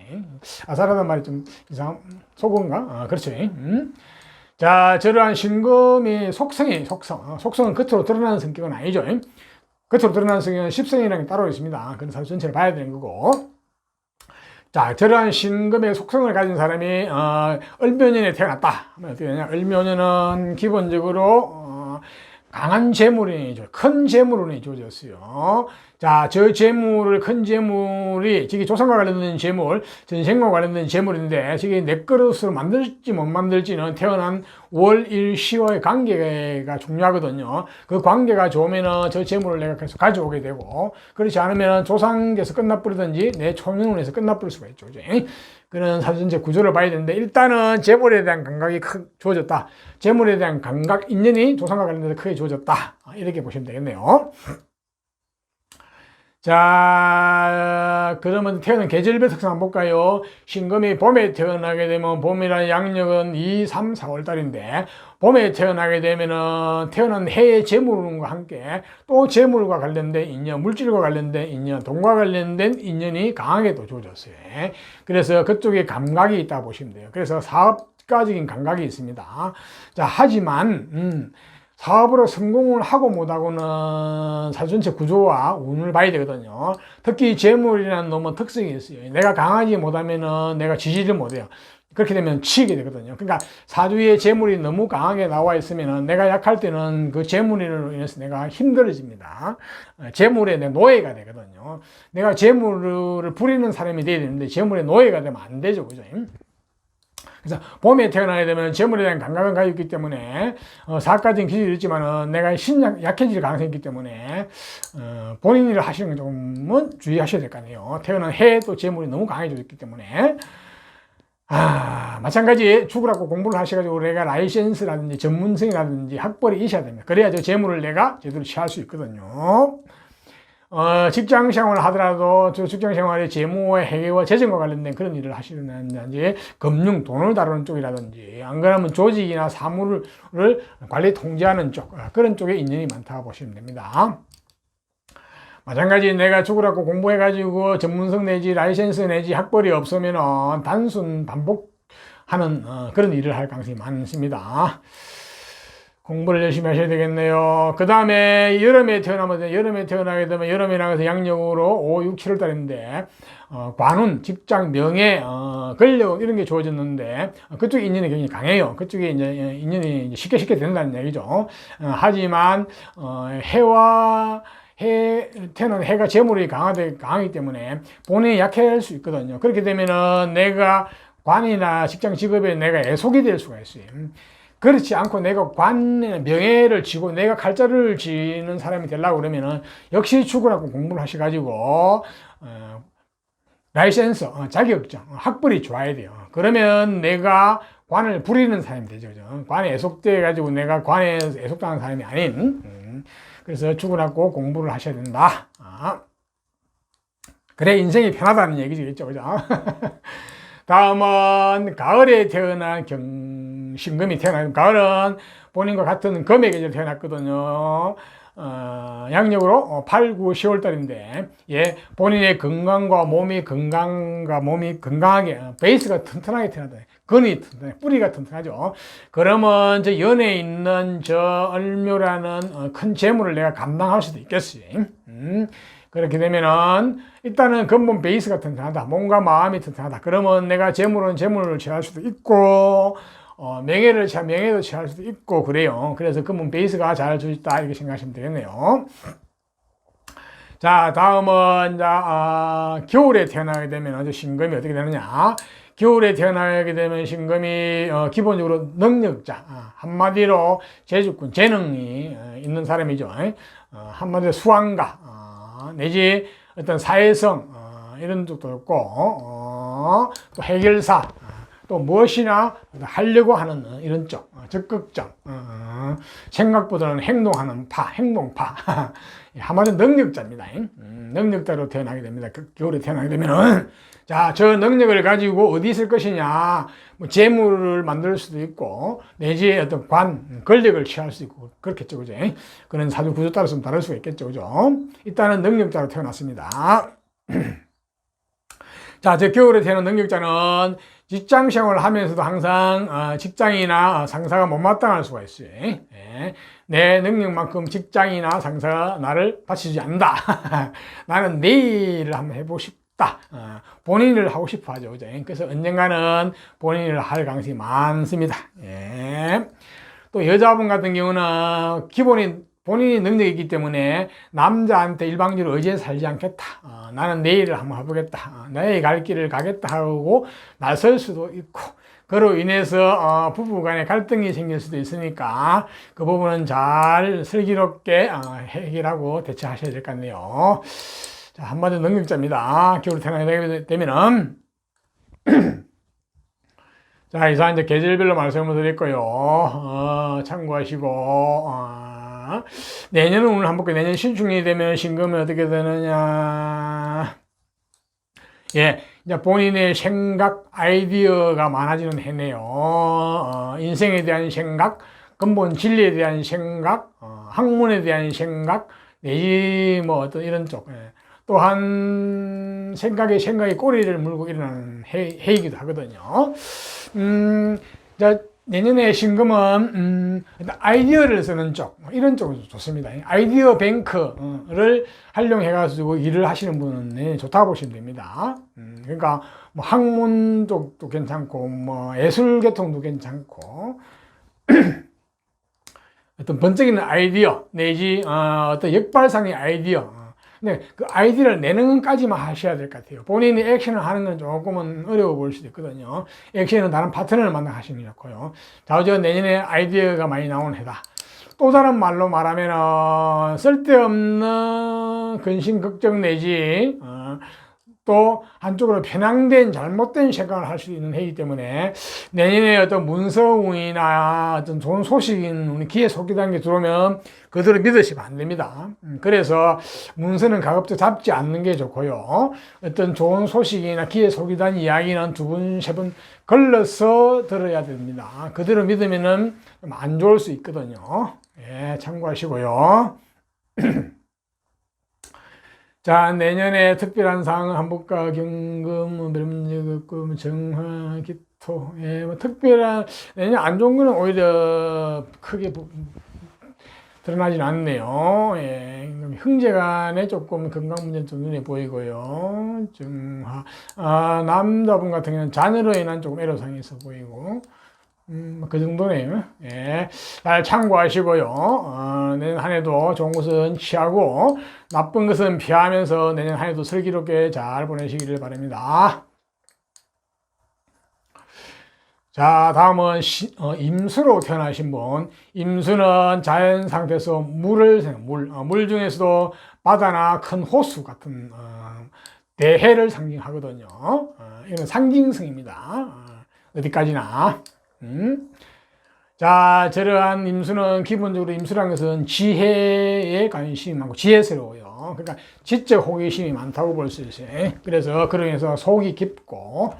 아사라다 말이 좀 속은가? 그렇죠. 자, 저러한 신금이 속성은 겉으로 드러나는 성격은 아니죠. 겉으로 드러나는 성격은 십성이라는 게 따로 있습니다. 그런 사실 전체를 봐야 되는 거고. 자, 저러한 신금의 속성을 가진 사람이 을묘년에 태어났다 하면 어떻게 되냐? 을묘년은 기본적으로 강한 재물이 큰 재물운이 주어졌어요. 자, 저 재물을 큰 재물이 저기 조상과 관련된 재물, 전생과 관련된 재물인데 저게 내 그릇으로 만들지 못 만들지는 태어난 월, 일, 시와의 관계가 중요하거든요. 그 관계가 좋으면은 저 재물을 내가 계속 가져오게 되고, 그렇지 않으면 조상께서 끝나버리든지 내 초년운에서 끝나버릴 수가 있죠. 그죠? 그런 사전체 구조를 봐야 되는데, 일단은 재물에 대한 감각이 주어졌다. 재물에 대한 감각, 인연이 조상과 관련돼서 크게 주어졌다. 이렇게 보시면 되겠네요. 자, 그러면 태어난 계절별 특성 한번 볼까요? 신금이 봄에 태어나게 되면, 봄이라는 양력은 2, 3, 4월 달인데, 봄에 태어나게 되면은 태어난 해의 재물운과 함께 또 재물과 관련된 인연, 물질과 관련된 인연, 돈과 관련된 인연이 강하게 또 주어졌어요. 그래서 그쪽에 감각이 있다 보시면 돼요. 그래서 사업가적인 감각이 있습니다. 자, 하지만 사업으로 성공을 하고 못하고는 사주 전체 구조와 운을 봐야 되거든요. 특히 재물이라는 놈은 특성이 있어요. 내가 강하지 못하면은 내가 지지를 못해요. 그렇게 되면 치게 되거든요. 그러니까 사주에 재물이 너무 강하게 나와 있으면은 내가 약할 때는 그 재물로 인해서 내가 힘들어집니다. 재물에 내 노예가 되거든요. 내가 재물을 부리는 사람이 돼야 되는데 재물의 노예가 되면 안 되죠. 그죠? 그래서 봄에 태어나게 되면 재물에 대한 감각은 가지고 있기 때문에 사업가적인 기질이 있지만은 내가 약해질 가능성이 있기 때문에 본인 일을 하시는 건 조금은 주의하셔야 될 거 아니에요. 태어난 해에 또 재물이 너무 강해져 있기 때문에 마찬가지 죽으라고 공부를 하셔가지고 내가 라이센스라든지 전문성이라든지 학벌이 있어야 됩니다. 그래야 저 재물을 내가 제대로 취할 수 있거든요. 직장 생활을 하더라도 저 직장 생활에 재무와 회계와 재정과 관련된 그런 일을 하시는지, 금융, 돈을 다루는 쪽이라든지, 안 그러면 조직이나 사무를 관리 통제하는 쪽, 그런 쪽에 인연이 많다고 보시면 됩니다. 마찬가지 내가 죽으라고 공부해가지고 전문성 내지 라이센스 내지 학벌이 없으면 단순 반복하는 그런 일을 할 가능성이 많습니다. 공부를 열심히 하셔야 되겠네요. 그 다음에 여름에 태어나게 되면 여름이라고 해서 양력으로 5, 6, 7월 달인데 관운, 직장, 명예, 권력 이런 게 주어졌는데 그쪽에 인연이 굉장히 강해요. 그쪽에 이제 인연이 쉽게 된다는 얘기죠. 하지만 태어난 해가 재물이 강하기 때문에 본인이 약해할 수 있거든요. 그렇게 되면은 내가 관이나 직장 직업에 내가 애속이 될 수가 있어요. 그렇지 않고 내가 관의 명예를 쥐고 내가 칼자루를 쥐는 사람이 되려고 그러면은 역시 죽으라고 공부를 하셔가지고 라이센스, 자격증, 학벌이 좋아야 돼요. 그러면 내가 관을 부리는 사람이 되죠. 관에 애속돼 가지고 내가 관에 애속당하는 사람이 아닌. 그래서 죽으라고 공부를 하셔야 된다. 그래 인생이 편하다는 얘기죠. 그죠? 다음은 가을에 태어난 신금이 태어난, 가을은 본인과 같은 금의 계절 태어났거든요. 양력으로 8, 9, 10월 달인데, 본인의 건강과 몸이 건강하게, 베이스가 튼튼하게 태어났다. 근이 튼튼해, 뿌리가 튼튼하죠. 그러면 저 연에 있는 저 을묘라는 큰 재물을 내가 감당할 수도 있겠지. 그렇게 되면은 일단은 근본 베이스가 튼튼하다. 몸과 마음이 튼튼하다. 그러면 내가 재물은 재물을 취할 수도 있고, 명예를 취할 명예도 취할 수도 있고 그래요. 그래서 근본 베이스가 잘 주있다 이렇게 생각하시면 되겠네요. 자, 다음은 겨울에 태어나게 되면 신금이 어떻게 되느냐? 겨울에 태어나게 되면 신금이 기본적으로 능력자, 한마디로 재주꾼, 재능이 있는 사람이죠. 한마디로 수완가, 내지 어떤 사회성 이런 쪽도 있고, 또 해결사, 또 무엇이나 하려고 하는 이런 쪽, 적극적, 생각보다는 행동하는 파, 행동파. 한마디로 능력자입니다. 능력자로 태어나게 됩니다. 겨울에 태어나게 되면은. 자, 저 능력을 가지고 어디 있을 것이냐. 뭐 재물을 만들 수도 있고, 내지 어떤 권력을 취할 수 있고, 그렇겠죠. 그죠? 그런 사주 구조 따라서 다를 수가 있겠죠. 그죠? 일단은 능력자로 태어났습니다. 자, 저 겨울에 태어난 능력자는 직장 생활을 하면서도 항상 직장이나 상사가 못마땅할 수가 있어요. 내 능력만큼 직장이나 상사가 나를 받치지 않는다. 나는 내 일을 한번 해보고 싶다. 본인 일을 하고 싶어 하죠. 그죠? 그래서 언젠가는 본인 일을 할 가능성이 많습니다. 또 여자분 같은 경우는 본인이 능력이 있기 때문에 남자한테 일방적으로 의지해서 살지 않겠다. 나는 내 일을 한번 해보겠다. 나의 갈 길을 가겠다 하고 나설 수도 있고, 그로 인해서 부부 간에 갈등이 생길 수도 있으니까 그 부분은 잘 슬기롭게 해결하고 대처하셔야 될 것 같네요. 자, 한마디로 능력자입니다. 겨울에 태어나게 되면은 자, 이상 이제 계절별로 말씀을 드렸고요. 참고하시고, 내년은 오늘 한번 볼게요. 내년 신축년이 되면 신금이 어떻게 되느냐. 예, 이제 본인의 생각, 아이디어가 많아지는 해네요. 인생에 대한 생각, 근본 진리에 대한 생각, 학문에 대한 생각, 내지 뭐 어떤 이런 쪽. 또한 생각에 꼬리를 물고 일어나는 해이기도 하거든요. 자, 내년에 신금은 아이디어를 쓰는 쪽, 이런 쪽은 좋습니다. 아이디어 뱅크를 활용해가지고 일을 하시는 분은 좋다고 보시면 됩니다. 그러니까 뭐 학문 쪽도 괜찮고, 뭐 예술 계통도 괜찮고, 어떤 번쩍이는 아이디어 내지 어떤 역발상의 아이디어. 근데 그 아이디어를 내는 것까지만 하셔야 될 것 같아요. 본인이 액션을 하는 건 조금은 어려워 보일 수도 있거든요. 액션은 다른 파트너를 만나 하시는 게 좋고요. 자, 어제 내년에 아이디어가 많이 나오는 해다. 또 다른 말로 말하면 쓸데없는 근심 걱정 내지 또 한쪽으로 편향된 잘못된 생각을 할 수 있는 해이기 때문에 내년에 어떤 문서운이나 어떤 좋은 소식인 기회 속기 단계 들어오면 그대로 믿으시면 안 됩니다. 그래서 문서는 가급적 잡지 않는 게 좋고요. 어떤 좋은 소식이나 기회 속이단 이야기는 2번, 3번 걸러서 들어야 됩니다. 그대로 믿으면은 좀 안 좋을 수 있거든요. 예, 참고하시고요. 자, 내년에 특별한 사항은 한복과 경금, 멸문여금, 정화, 기토. 예, 뭐 특별한, 내년 안 좋은 거는 오히려 크게 드러나진 않네요. 예, 형제간에 조금 건강 문제는 좀 눈에 보이고요. 정화. 남자분 같은 경우는 자녀로 인한 조금 애로사항이 있어 보이고. 그 정도네요. 예. 잘 참고하시고요. 내년 한 해도 좋은 것은 취하고, 나쁜 것은 피하면서 내년 한 해도 슬기롭게 잘 보내시기를 바랍니다. 자, 다음은 임수로 태어나신 분. 임수는 자연 상태에서 물 중에서도 바다나 큰 호수 같은, 대해를 상징하거든요. 이건 상징성입니다. 어디까지나. 자, 저러한 임수는 기본적으로 임수라는 것은 지혜에 관심이 많고 지혜스러워요. 그러니까 지적 호기심이 많다고 볼 수 있어요. 그래서 그러면서 속이 깊고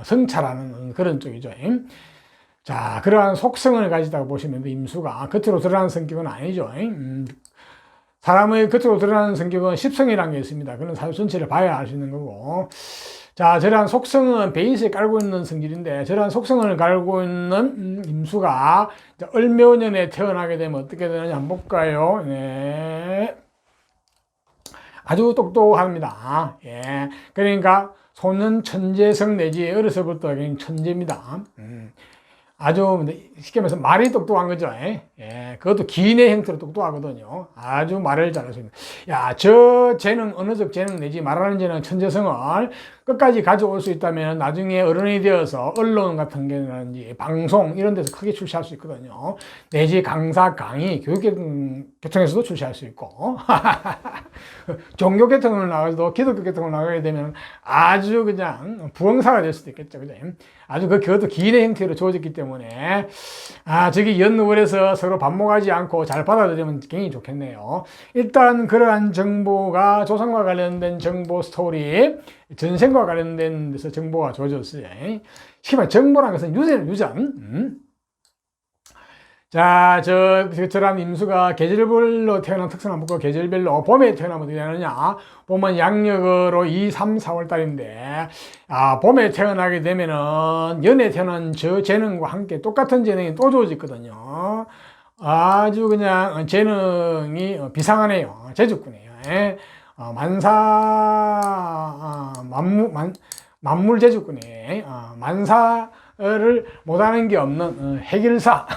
성찰하는 그런 쪽이죠. 자, 그러한 속성을 가지다고 보시면 임수가 겉으로 드러나는 성격은 아니죠. 사람의 겉으로 드러나는 성격은 십성이라는 게 있습니다. 그런 사주 전체를 봐야 알 수 있는 거고. 자, 저런 속성은 베이스에 깔고 있는 성질인데, 저런 속성을 깔고 있는 임수가 을묘년에 태어나게 되면 어떻게 되느냐 한번 볼까요? 네. 아주 똑똑합니다. 예. 그러니까 소년 천재성 내지 어려서부터 천재입니다. 아주 쉽게 말해서 말이 똑똑한 거죠. 예, 그것도 기인의 형태로 똑똑하거든요. 아주 말을 잘할 수 있는. 야, 저 재능, 언어적 재능 내지 말하는 재능, 천재성을 끝까지 가져올 수 있다면 나중에 어른이 되어서 언론 같은 게라든지 방송 이런 데서 크게 출시할 수 있거든요. 내지 강사, 강의, 교육계통에서도 출시할 수 있고 종교계통을 나가도 기독교계통을 나가게 되면 아주 그냥 부흥사가 될 수도 있겠죠. 그죠? 아주 그것도 기인의 형태로 주어졌기 때문에 저기 연월에서 서로 반목하지 않고 잘 받아들이면 굉장히 좋겠네요. 일단 그러한 정보가 조상과 관련된 정보 스토리, 전생과 관련된 데서 정보가 주어졌어요. 쉽게 말해 정보라는 것은 유전. 자, 저런 임수가 계절별로 태어난 특성 한번 볼까요? 계절별로 봄에 태어나면 어떻게 되느냐? 봄은 양력으로 2, 3, 4월 달인데, 봄에 태어나게 되면은 연에 태어난 저 재능과 함께 똑같은 재능이 또 주어지거든요. 아주 그냥 재능이 비상하네요. 재주꾼이에요. 만물 재주꾼이에요. 만사를 못하는 게 없는 해결사.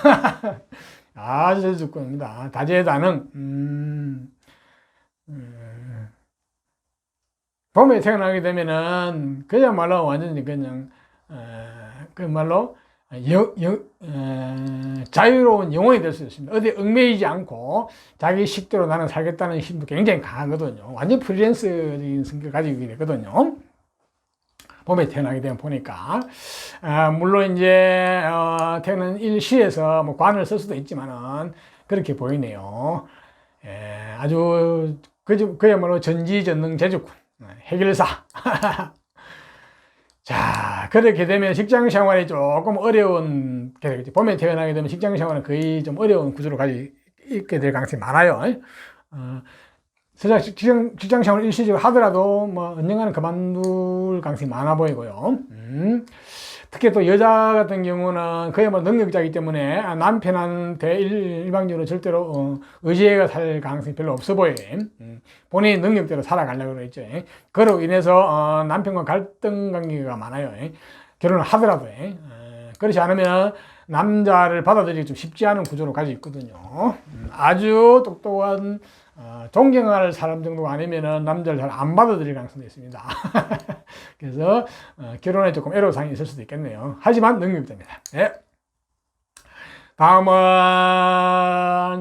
아주 재주꾼입니다. 다재다능. 봄에 태어나게 되면은 그야말로 완전히 그냥 그말로 자유로운 영혼이 될 수 있습니다. 어디 얽매이지 않고 자기 식대로 나는 살겠다는 힘도 굉장히 강하거든요. 완전 프리랜서적인 성격을 가지고 되거든요. 봄에 태어나게 되면 보니까 물론 이제 태어난 일시에서 뭐 관을 쓸 수도 있지만은 그렇게 보이네요. 아주 그야말로 전지전능 재주꾼 해결사. 자, 그렇게 되면 직장 생활이 조금 어려운 게 되겠죠. 봄에 태어나게 되면 직장 생활은 거의 좀 어려운 구조로 있게 될 가능성이 많아요. 직장 생활 일시적으로 하더라도 뭐 언젠가는 그만둘 가능성이 많아 보이고요. 특히 또 여자 같은 경우는 그야말로 능력자이기 때문에 남편한테 일방적으로 절대로 의지해가 살 가능성이 별로 없어 보여요. 본인의 능력대로 살아가려고 그랬죠. 그로 인해서 남편과 갈등 관계가 많아요. 결혼을 하더라도. 그렇지 않으면 남자를 받아들이기 좀 쉽지 않은 구조로 가지고 있거든요. 아주 똑똑한 존경할 사람 정도가 아니면은 남자를 잘 안 받아들일 가능성도 있습니다. 그래서 결혼에 조금 애로사항이 있을 수도 있겠네요. 하지만 능력자입니다. 네. 다음은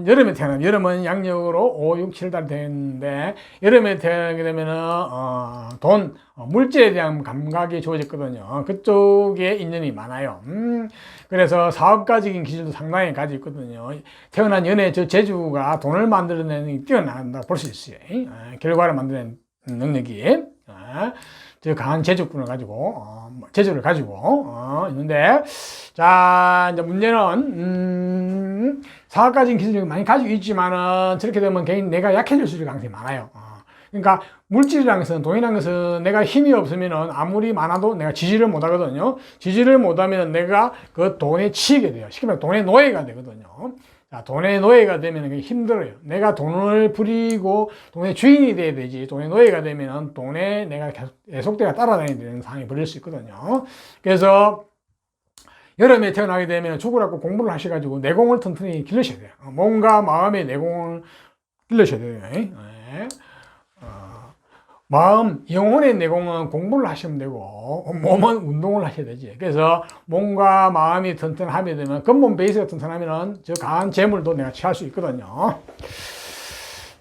여름에 태어나면, 여름은 양력으로 5, 6, 7달 되는데 여름에 태어나게 되면은 물질에 대한 감각이 좋아졌거든요. 그쪽에 인연이 많아요. 그래서 사업가적인 기질도 상당히 가지고 있거든요. 태어난 연애 저 재주가 돈을 만들어내는 뛰어난다고 볼 수 있어요. 결과를 만드는 능력이 저 강한 재주꾼을 가지고 재주를 가지고 있는데, 자 이제 문제는 사업가적인 기술을 많이 가지고 있지만은 저렇게 되면 개인 내가 약해질 수 있는 가능성이 많아요. 그러니까 물질이라는 것은, 돈이라는 것은 내가 힘이 없으면은 아무리 많아도 내가 지지를 못 하거든요. 지지를 못 하면 내가 그 돈에 치이게 돼요. 쉽게 말해 돈의 노예가 되거든요. 자, 돈의 노예가 되면 힘들어요. 내가 돈을 부리고 돈의 주인이 돼야 되지. 돈의 노예가 되면 돈에 내가 계속되어 따라다니게 되는 상황이 벌일 수 있거든요. 그래서 여름에 태어나게 되면 죽으라고 공부를 하셔가지고 내공을 튼튼히 길러셔야 돼요. 몸과 마음의 내공을 길러셔야 돼요. 마음, 영혼의 내공은 공부를 하시면 되고 몸은 운동을 하셔야 되지. 그래서 몸과 마음이 튼튼하게 되면, 근본 베이스가 튼튼하면 저 강한 재물도 내가 취할 수 있거든요.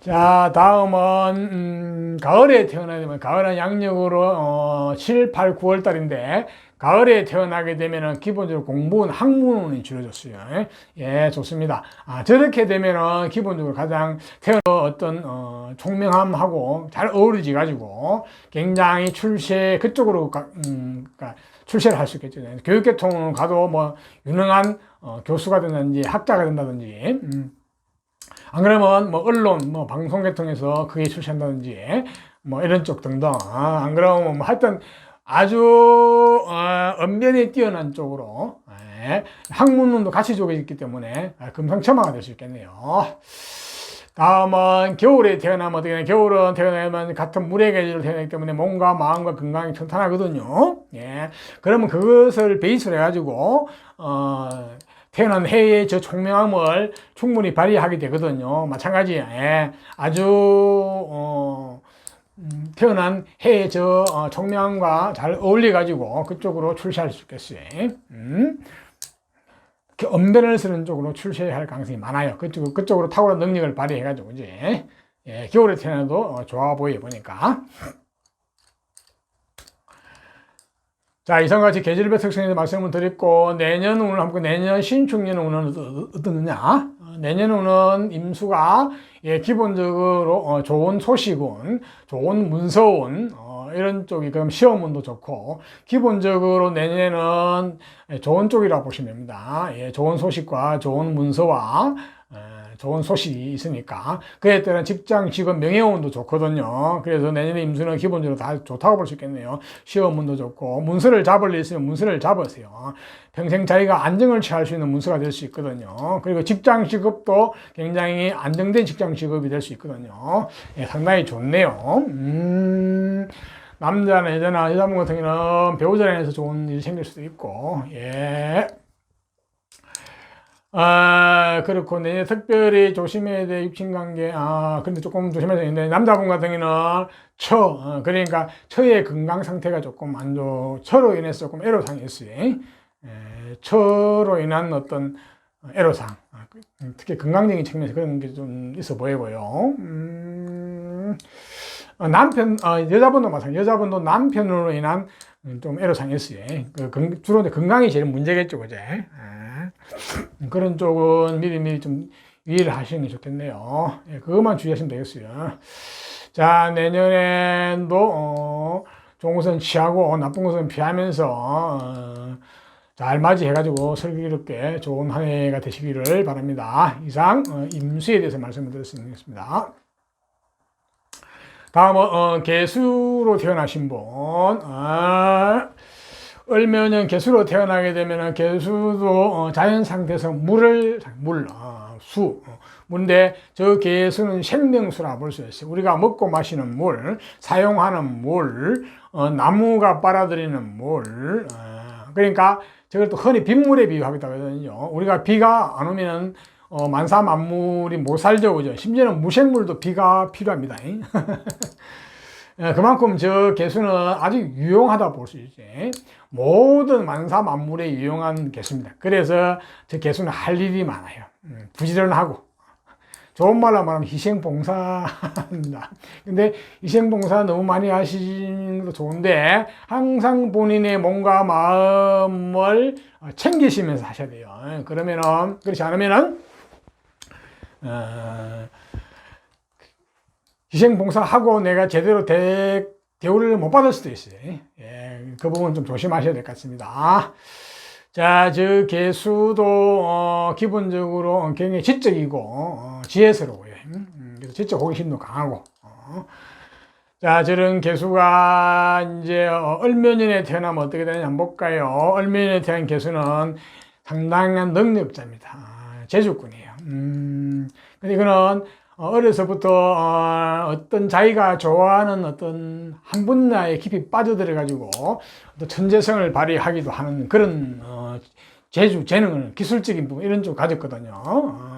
자, 다음은 가을에 태어나게 되면, 가을은 양력으로 7, 8, 9월 달인데 가을에 태어나게 되면은 기본적으로 공부는 학문이 줄여졌어요. 예, 좋습니다. 저렇게 되면은 기본적으로 가장 태어나 어떤 총명함하고 잘 어우러지 가지고 굉장히 그쪽으로 출세를 할 수 있겠죠. 교육계통을 가도 뭐 유능한 교수가 된다든지 학자가 된다든지, 안 그러면 뭐 언론, 뭐 방송계통에서 그게 출시한다든지 뭐 이런 쪽 등등. 안 그러면 뭐 하여튼 아주 언변이 뛰어난 쪽으로 학문론도 같이 조개 있기 때문에 금상첨화가 될 수 있겠네요. 다음은 겨울에 태어나면 어떻게 되냐. 겨울은 태어나면 같은 물의 계절로 태어나기 때문에 몸과 마음과 건강이 튼튼하거든요. 예. 그러면 그것을 베이스로 해가지고 태어난 해의 저 총명함을 충분히 발휘하게 되거든요. 마찬가지 아주 태어난 해의 저 총명함과 잘 어울려 가지고 그쪽으로 출시할 수 있겠어요. 언변을 쓰는 쪽으로 출시할 가능성이 많아요. 그쪽으로 탁월한 능력을 발휘해 가지고 이제 겨울에 태어나도 좋아 보여 보니까. 자, 이상같이 계절별 특성에 대해서 말씀을 드렸고, 내년 운을 한번 내년 신축년 운은 어떻느냐? 내년 운은 임수가 기본적으로 좋은 소식운, 좋은 문서운 이런 쪽이 그럼 시험운도 좋고, 기본적으로 내년에는 좋은 쪽이라고 보시면 됩니다. 좋은 소식과 좋은 문서와 좋은 소식이 있으니까 그에 따른 직장, 직업, 명예운도 좋거든요. 그래서 내년에 임수는 기본적으로 다 좋다고 볼 수 있겠네요. 시험운도 좋고, 문서를 잡을 일 있으면 문서를 잡으세요. 평생 자기가 안정을 취할 수 있는 문서가 될 수 있거든요. 그리고 직장, 직업도 굉장히 안정된 직장, 직업이 될 수 있거든요. 상당히 좋네요. 남자나 여자분 같은 경우는 배우자에서 좋은 일이 생길 수도 있고, 그렇고, 내년 특별히 조심해야 될 입신관계, 근데 조금 조심해야 되는데, 남자분 같은 경우는 그러니까 처의 건강 상태가 조금 안 처로 인해서 조금 애로사항이 있어요. 처로 인한 어떤 애로사항, 특히 건강적인 측면에서 그런 게 좀 있어 보이고요. 여자분도 마찬가지, 여자분도 남편으로 인한 좀 애로사항이 있어요. 주로 건강이 제일 문제겠죠, 그제? 그런 쪽은 미리 좀 이해를 하시는 게 좋겠네요. 그것만 주의하시면 되겠어요. 자, 내년에도 좋은 것은 취하고 나쁜 것은 피하면서 잘 맞이해가지고 슬기롭게 좋은 한 해가 되시기를 바랍니다. 이상 임수에 대해서 말씀을 드렸습니다. 다음은 개수로 태어나신 분. 을묘년 개수로 태어나게 되면 개수도 자연 상태에서 물인데 저 개수는 생명수라 볼 수 있어요. 우리가 먹고 마시는 물, 사용하는 물, 나무가 빨아들이는 물. 그러니까 저걸 또 흔히 빗물에 비유하기도 하거든요. 우리가 비가 안 오면 만사 만물이 못 살죠, 그죠? 심지어는 무생물도 비가 필요합니다. 그만큼 저 개수는 아주 유용하다 볼 수 있지. 모든 만사 만물에 유용한 개수입니다. 그래서 저 개수는 할 일이 많아요. 부지런하고. 좋은 말로 말하면 희생봉사입니다. 근데 희생봉사 너무 많이 하시는 것도 좋은데 항상 본인의 몸과 마음을 챙기시면서 하셔야 돼요. 그러면은, 그렇지 않으면은, 희생봉사하고 내가 제대로 대우를 못 받을 수도 있어요. 그 부분 좀 조심하셔야 될 것 같습니다. 자, 저 개수도 기본적으로 굉장히 지적이고 지혜스러워요. 그래서 지적 호기심도 강하고. 자, 저런 개수가 이제 을묘년에 태어나면 어떻게 되느냐 한번 볼까요? 을묘년에 태어난 개수는 상당한 능력자입니다. 재주꾼이에요. 근데 이거는 어려서부터 어떤 자기가 좋아하는 어떤 한 분야에 깊이 빠져들어가지고 또 천재성을 발휘하기도 하는 그런 재주, 재능을, 기술적인 부분 이런 쪽 가졌거든요.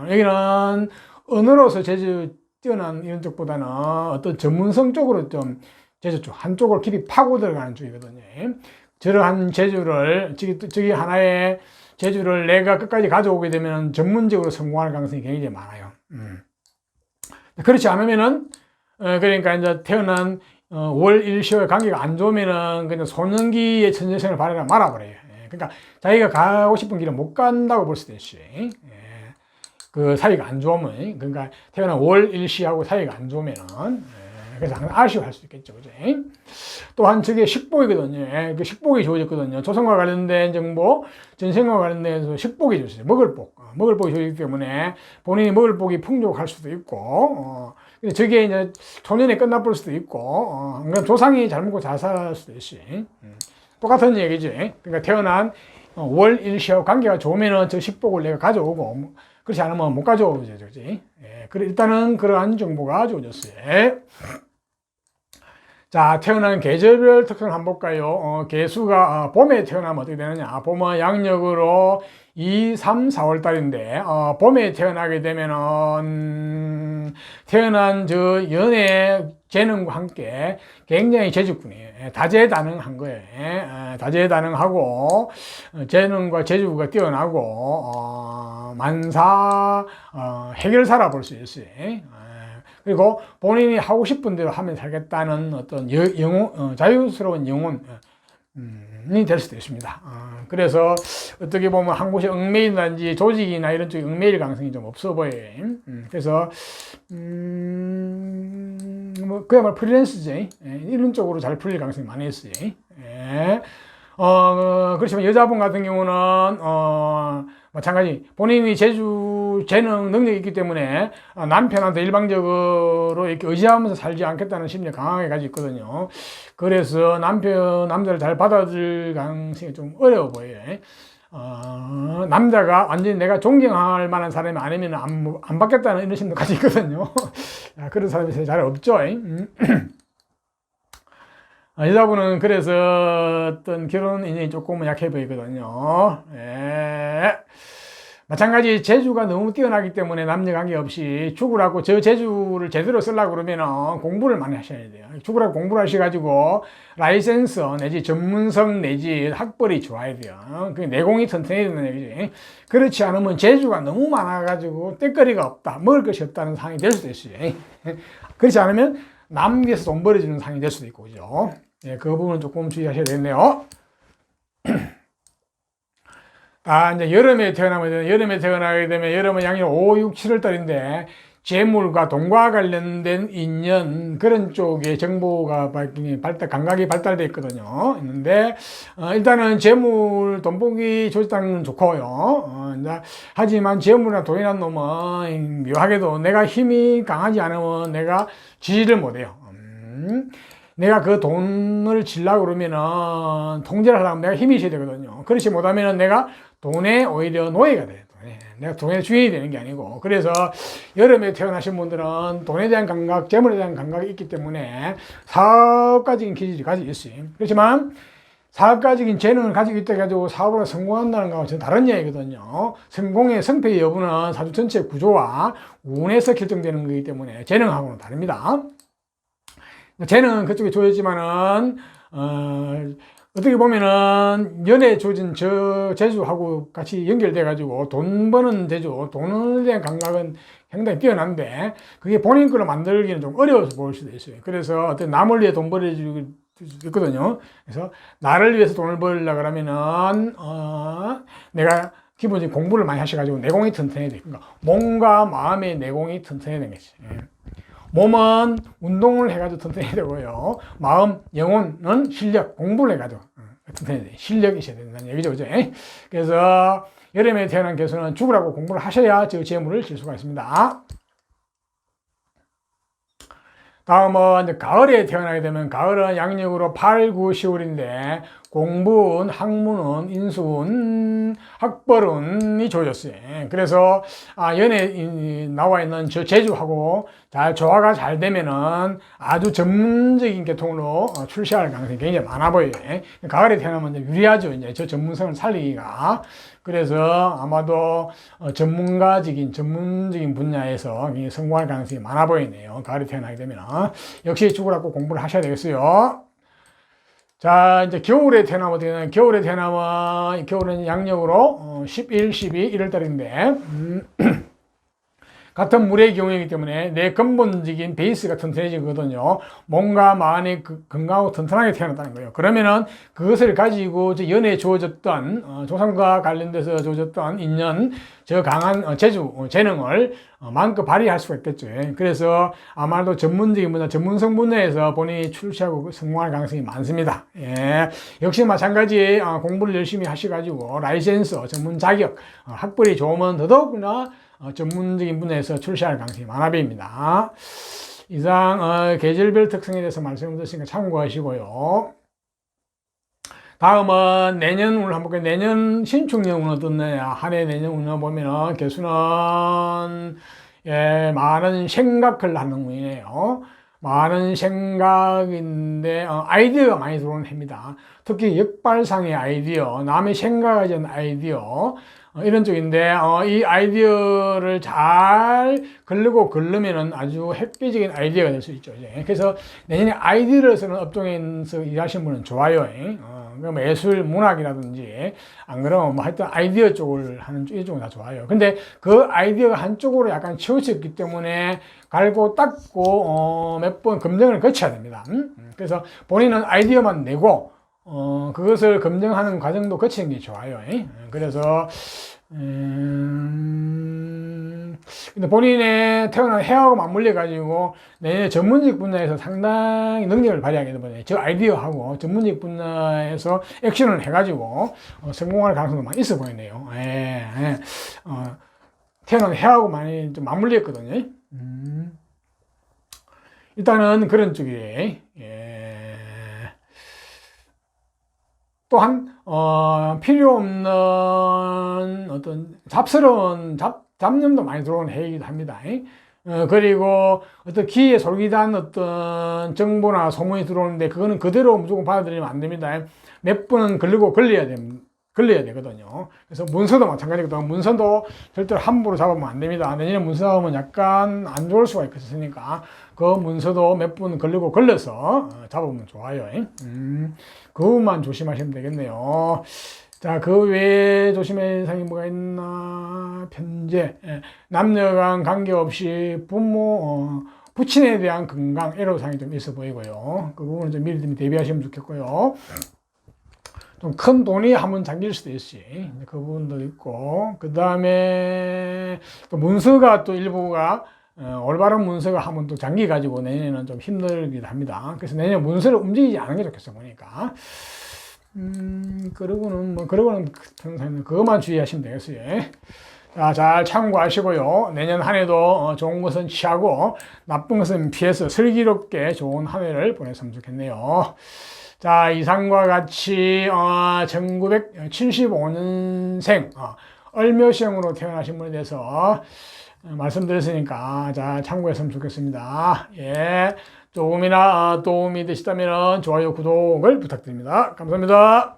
여기는 언어로서 재주 뛰어난 이런 쪽보다는 어떤 전문성 쪽으로 좀 재주 쪽 한쪽을 깊이 파고 들어가는 쪽이거든요. 저러한 재주를 저기 하나의 재주를 내가 끝까지 가져오게 되면 전문적으로 성공할 가능성이 굉장히 많아요. 그렇지 않으면은, 그러니까 이제 태어난 월 일시와 관계가 안 좋으면은 그냥 소년기의 천재성을 발휘하다 말아버려요. 그러니까 자기가 가고 싶은 길을 못 간다고 볼 수도 있어요. 그 사이가 안 좋으면, 그러니까 태어난 월 일시하고 사이가 안 좋으면은, 그래서 항상 아쉬워할 수 있겠죠. 그죠? 또한 저게 식복이거든요. 그 식복이 주어졌거든요. 조선과 관련된 정보, 전생과 관련돼서 식복이 주어졌어요. 먹을복. 먹을복이 주어졌기 때문에 본인이 먹을복이 풍족할 수도 있고, 근데 저게 이제 초년에 끝나볼 수도 있고, 그럼 조상이 잘 먹고 잘 살 수도 있어요. 똑같은 얘기죠. 그러니까 태어난 월, 일시하고 관계가 좋으면은 저 식복을 내가 가져오고, 그렇지 않으면 못 가져오죠. 그지? 그래, 일단은 그러한 정보가 주어졌어요. 자, 태어난 계절별 특성을 한번 볼까요? 개수가 봄에 태어나면 어떻게 되느냐? 봄은 양력으로 2, 3, 4월 달인데, 봄에 태어나게 되면은, 태어난 저 연애 재능과 함께 굉장히 재주꾼이에요. 다재다능한 거예요. 다재다능하고, 재능과 재주가 뛰어나고, 만사, 해결사라 볼 수 있어요. 그리고 본인이 하고 싶은 대로 하면 살겠다는 어떤 자유스러운 영혼이 될 수도 있습니다. 그래서 어떻게 보면 한 곳에 얽매인다든지 조직이나 이런 쪽에 얽매일 가능성이 좀 없어 보여요. 그래서 뭐 그야말로 프리랜서지. 이런 쪽으로 잘 풀릴 가능성이 많이 있어요. 그렇지만 여자분 같은 경우는 마찬가지 본인이 재능, 능력이 있기 때문에 남편한테 일방적으로 이렇게 의지하면서 살지 않겠다는 심리가 강하게 가지고 있거든요. 그래서 남자를 잘 받아들일 가능성이 좀 어려워 보여요. 남자가 완전히 내가 존경할 만한 사람이 아니면 안 받겠다는 이런 심리도 가지고 있거든요. 그런 사람이 잘 없죠. 여자분은 그래서 어떤 결혼 인연이 조금은 약해 보이거든요. 마찬가지 재주가 너무 뛰어나기 때문에 남녀 관계없이 죽으라고 저 재주를 제대로 쓰려고 그러면 공부를 많이 하셔야 돼요. 죽으라고 공부를 하셔가지고 라이센스 내지 전문성 내지 학벌이 좋아야 돼요. 그 내공이 튼튼해야 된다는 얘기지. 그렇지 않으면 재주가 너무 많아가지고 떼거리가 없다, 먹을 것이 없다는 상황이 될 수도 있어요. 그렇지 않으면 남 위해서 돈 벌어주는 상황이 될 수도 있고, 그죠? 그 부분은 조금 주의하셔야 되겠네요. 이제 여름에 태어나게 되면 여름은 양력 5, 6, 7월 달인데 재물과 돈과 관련된 인연 그런 쪽에 정보가 감각이 발달되어 있거든요. 있는데 일단은 재물, 돈복이 조직하는 건 좋고요. 하지만 재물이나 돈이라는 놈은 묘하게도 내가 힘이 강하지 않으면 내가 지지를 못해요. 내가 그 돈을 질려고 그러면은 통제를 하려면 내가 힘이 있어야 되거든요. 그렇지 못하면은 내가 돈에 오히려 노예가 돼요. 내가 돈의 주인이 되는 게 아니고. 그래서 여름에 태어나신 분들은 돈에 대한 감각, 재물에 대한 감각이 있기 때문에 사업가적인 기질이 가지고 있어요. 그렇지만 사업가적인 재능을 가지고 있다 가지고 사업을 성공한다는 거하고 전혀 다른 이야기거든요. 성공의 성패의 여부는 사주 전체 구조와 운에서 결정되는 거기 때문에 재능하고는 다릅니다. 재능은 그쪽에 조였지만은 어떻게 보면은 연애 조진 저 재주하고 같이 연결돼 가지고 돈 버는 재주, 돈에 대한 감각은 상당히 뛰어난데 그게 본인 거로 만들기는 좀 어려워서 보일 수도 있어요. 그래서 어떤 남을 위해 돈 벌어주고 있거든요. 그래서 나를 위해서 돈을 벌려고 그러면은 내가 기본적인 공부를 많이 하셔가지고 내공이 튼튼해야 돼요. 그러니까 몸과 마음의 내공이 튼튼해야 되는 거지. 몸은 운동을 해가지고 튼튼해야 되고요. 마음, 영혼은 실력, 공부를 해가지고 튼튼해야 돼요. 실력이 있어야 된다는 얘기죠. 그죠? 그래서 여름에 태어난 개수는 죽으라고 공부를 하셔야 저 재물을 질 수가 있습니다. 다음은 이제 가을에 태어나게 되면 가을은 양력으로 8, 9, 10월인데 공부운, 학문운, 인수운, 학벌운이 좋아졌어요. 그래서 연에 나와 있는 저 재주하고 잘 조화가 잘 되면은 아주 전문적인 계통으로 출시할 가능성이 굉장히 많아 보여요. 가을에 태어나면 이제 유리하죠. 이제 저 전문성을 살리기가. 그래서 아마도 전문적인 분야에서 성공할 가능성이 많아 보이네요. 가을에 태어나게 되면. 역시 죽으라고 공부를 하셔야 되겠어요. 자, 이제 겨울에 태어나면 어떻게 되나요? 겨울은 양력으로 11, 12, 1월 달인데, 같은 물의 경우이기 때문에 내 근본적인 베이스가 튼튼해지거든요. 몸과 마음이 건강하고 튼튼하게 태어났다는 거예요. 그러면은 그것을 가지고 연애에 주어졌던 조상과 관련돼서 주어졌던 인연, 저 강한 재능을 마음껏 발휘할 수가 있겠죠. 그래서 아마도 전문적인 분야, 전문성 분야에서 본인이 출시하고 성공할 가능성이 많습니다. 예. 역시 마찬가지 공부를 열심히 하셔가지고 라이센스, 전문 자격, 학벌이 좋으면 더더욱이나 전문적인 분야에서 출시할 가능성이 많아 보입니다. 이상 계절별 특성에 대해서 말씀드렸으니까 참고하시고요. 다음은 내년 운을 한번 볼게요. 내년 신축년 운은 어떻느냐. 한 해 내년 운을 보면은 개수는 많은 생각을 하는 운이에요. 많은 생각인데 아이디어가 많이 들어오는 해입니다. 특히 역발상의 아이디어, 남의 생각하지 않는 아이디어 이런 쪽인데 이 아이디어를 잘 걸르면은 아주 획기적인 아이디어가 될 수 있죠. 그래서 내년에 아이디어를 쓰는 업종에서 일하시는 분은 좋아요. 그럼 예술, 문학이라든지 안 그러면 뭐 하여튼 아이디어 쪽을 하는 이쪽은 다 좋아요. 근데 그 아이디어가 한쪽으로 약간 치우쳤기 때문에 갈고 닦고 몇 번 검증을 거쳐야 됩니다. 그래서 본인은 아이디어만 내고 그것을 검증하는 과정도 거치는 게 좋아요. 그래서 근데 본인의 태어난 해하고 맞물려 가지고 내년에 전문직 분야에서 상당히 능력을 발휘하게 되거든요. 저 아이디어하고 전문직 분야에서 액션을 해가지고 성공할 가능성도 많이 있어 보이네요. 태어난 해하고 많이 좀 맞물렸거든요. 일단은 그런 쪽이에요. 또한 필요 없는 어떤 잡스러운 잡념도 많이 들어오는 해이기도 합니다. 그리고 어떤 귀에 솔깃한 어떤 정보나 소문이 들어오는데 그거는 그대로 무조건 받아들이면 안 됩니다. 몇 번은 걸려야 되거든요. 그래서 문서도 마찬가지거든요. 문서도 절대로 함부로 잡으면 안 됩니다. 내년에 문서 잡으면 약간 안 좋을 수가 있으니까 그 문서도 몇 번 걸려서 잡으면 좋아요. 그것만 조심하시면 되겠네요. 자, 그 외에 조심해야 할 사항이 뭐가 있나? 편제, 남녀 간 관계없이 부모, 부친에 대한 건강, 애로사항이 좀 있어 보이고요. 그 부분은 좀 미리 대비하시면 좋겠고요. 좀 큰 돈이 한번 잠길 수도 있어요. 그 부분도 있고, 그 다음에 또 문서가 또 일부가 올바른 문서가 한번 또 잠기가지고 내년에는 좀 힘들기도 합니다. 그래서 내년에 문서를 움직이지 않은 게 좋겠어 보니까. 그러고는 그것만 주의하시면 되겠어요. 자, 잘 참고하시고요. 내년 한 해도 좋은 것은 취하고 나쁜 것은 피해서 슬기롭게 좋은 한 해를 보냈으면 좋겠네요. 자, 이상과 같이 1975년생 을묘시행으로 태어나신 분에 대해서 말씀드렸으니까 자, 참고했으면 좋겠습니다. 예, 조금이나 도움이 되시다면 좋아요, 구독을 부탁드립니다. 감사합니다.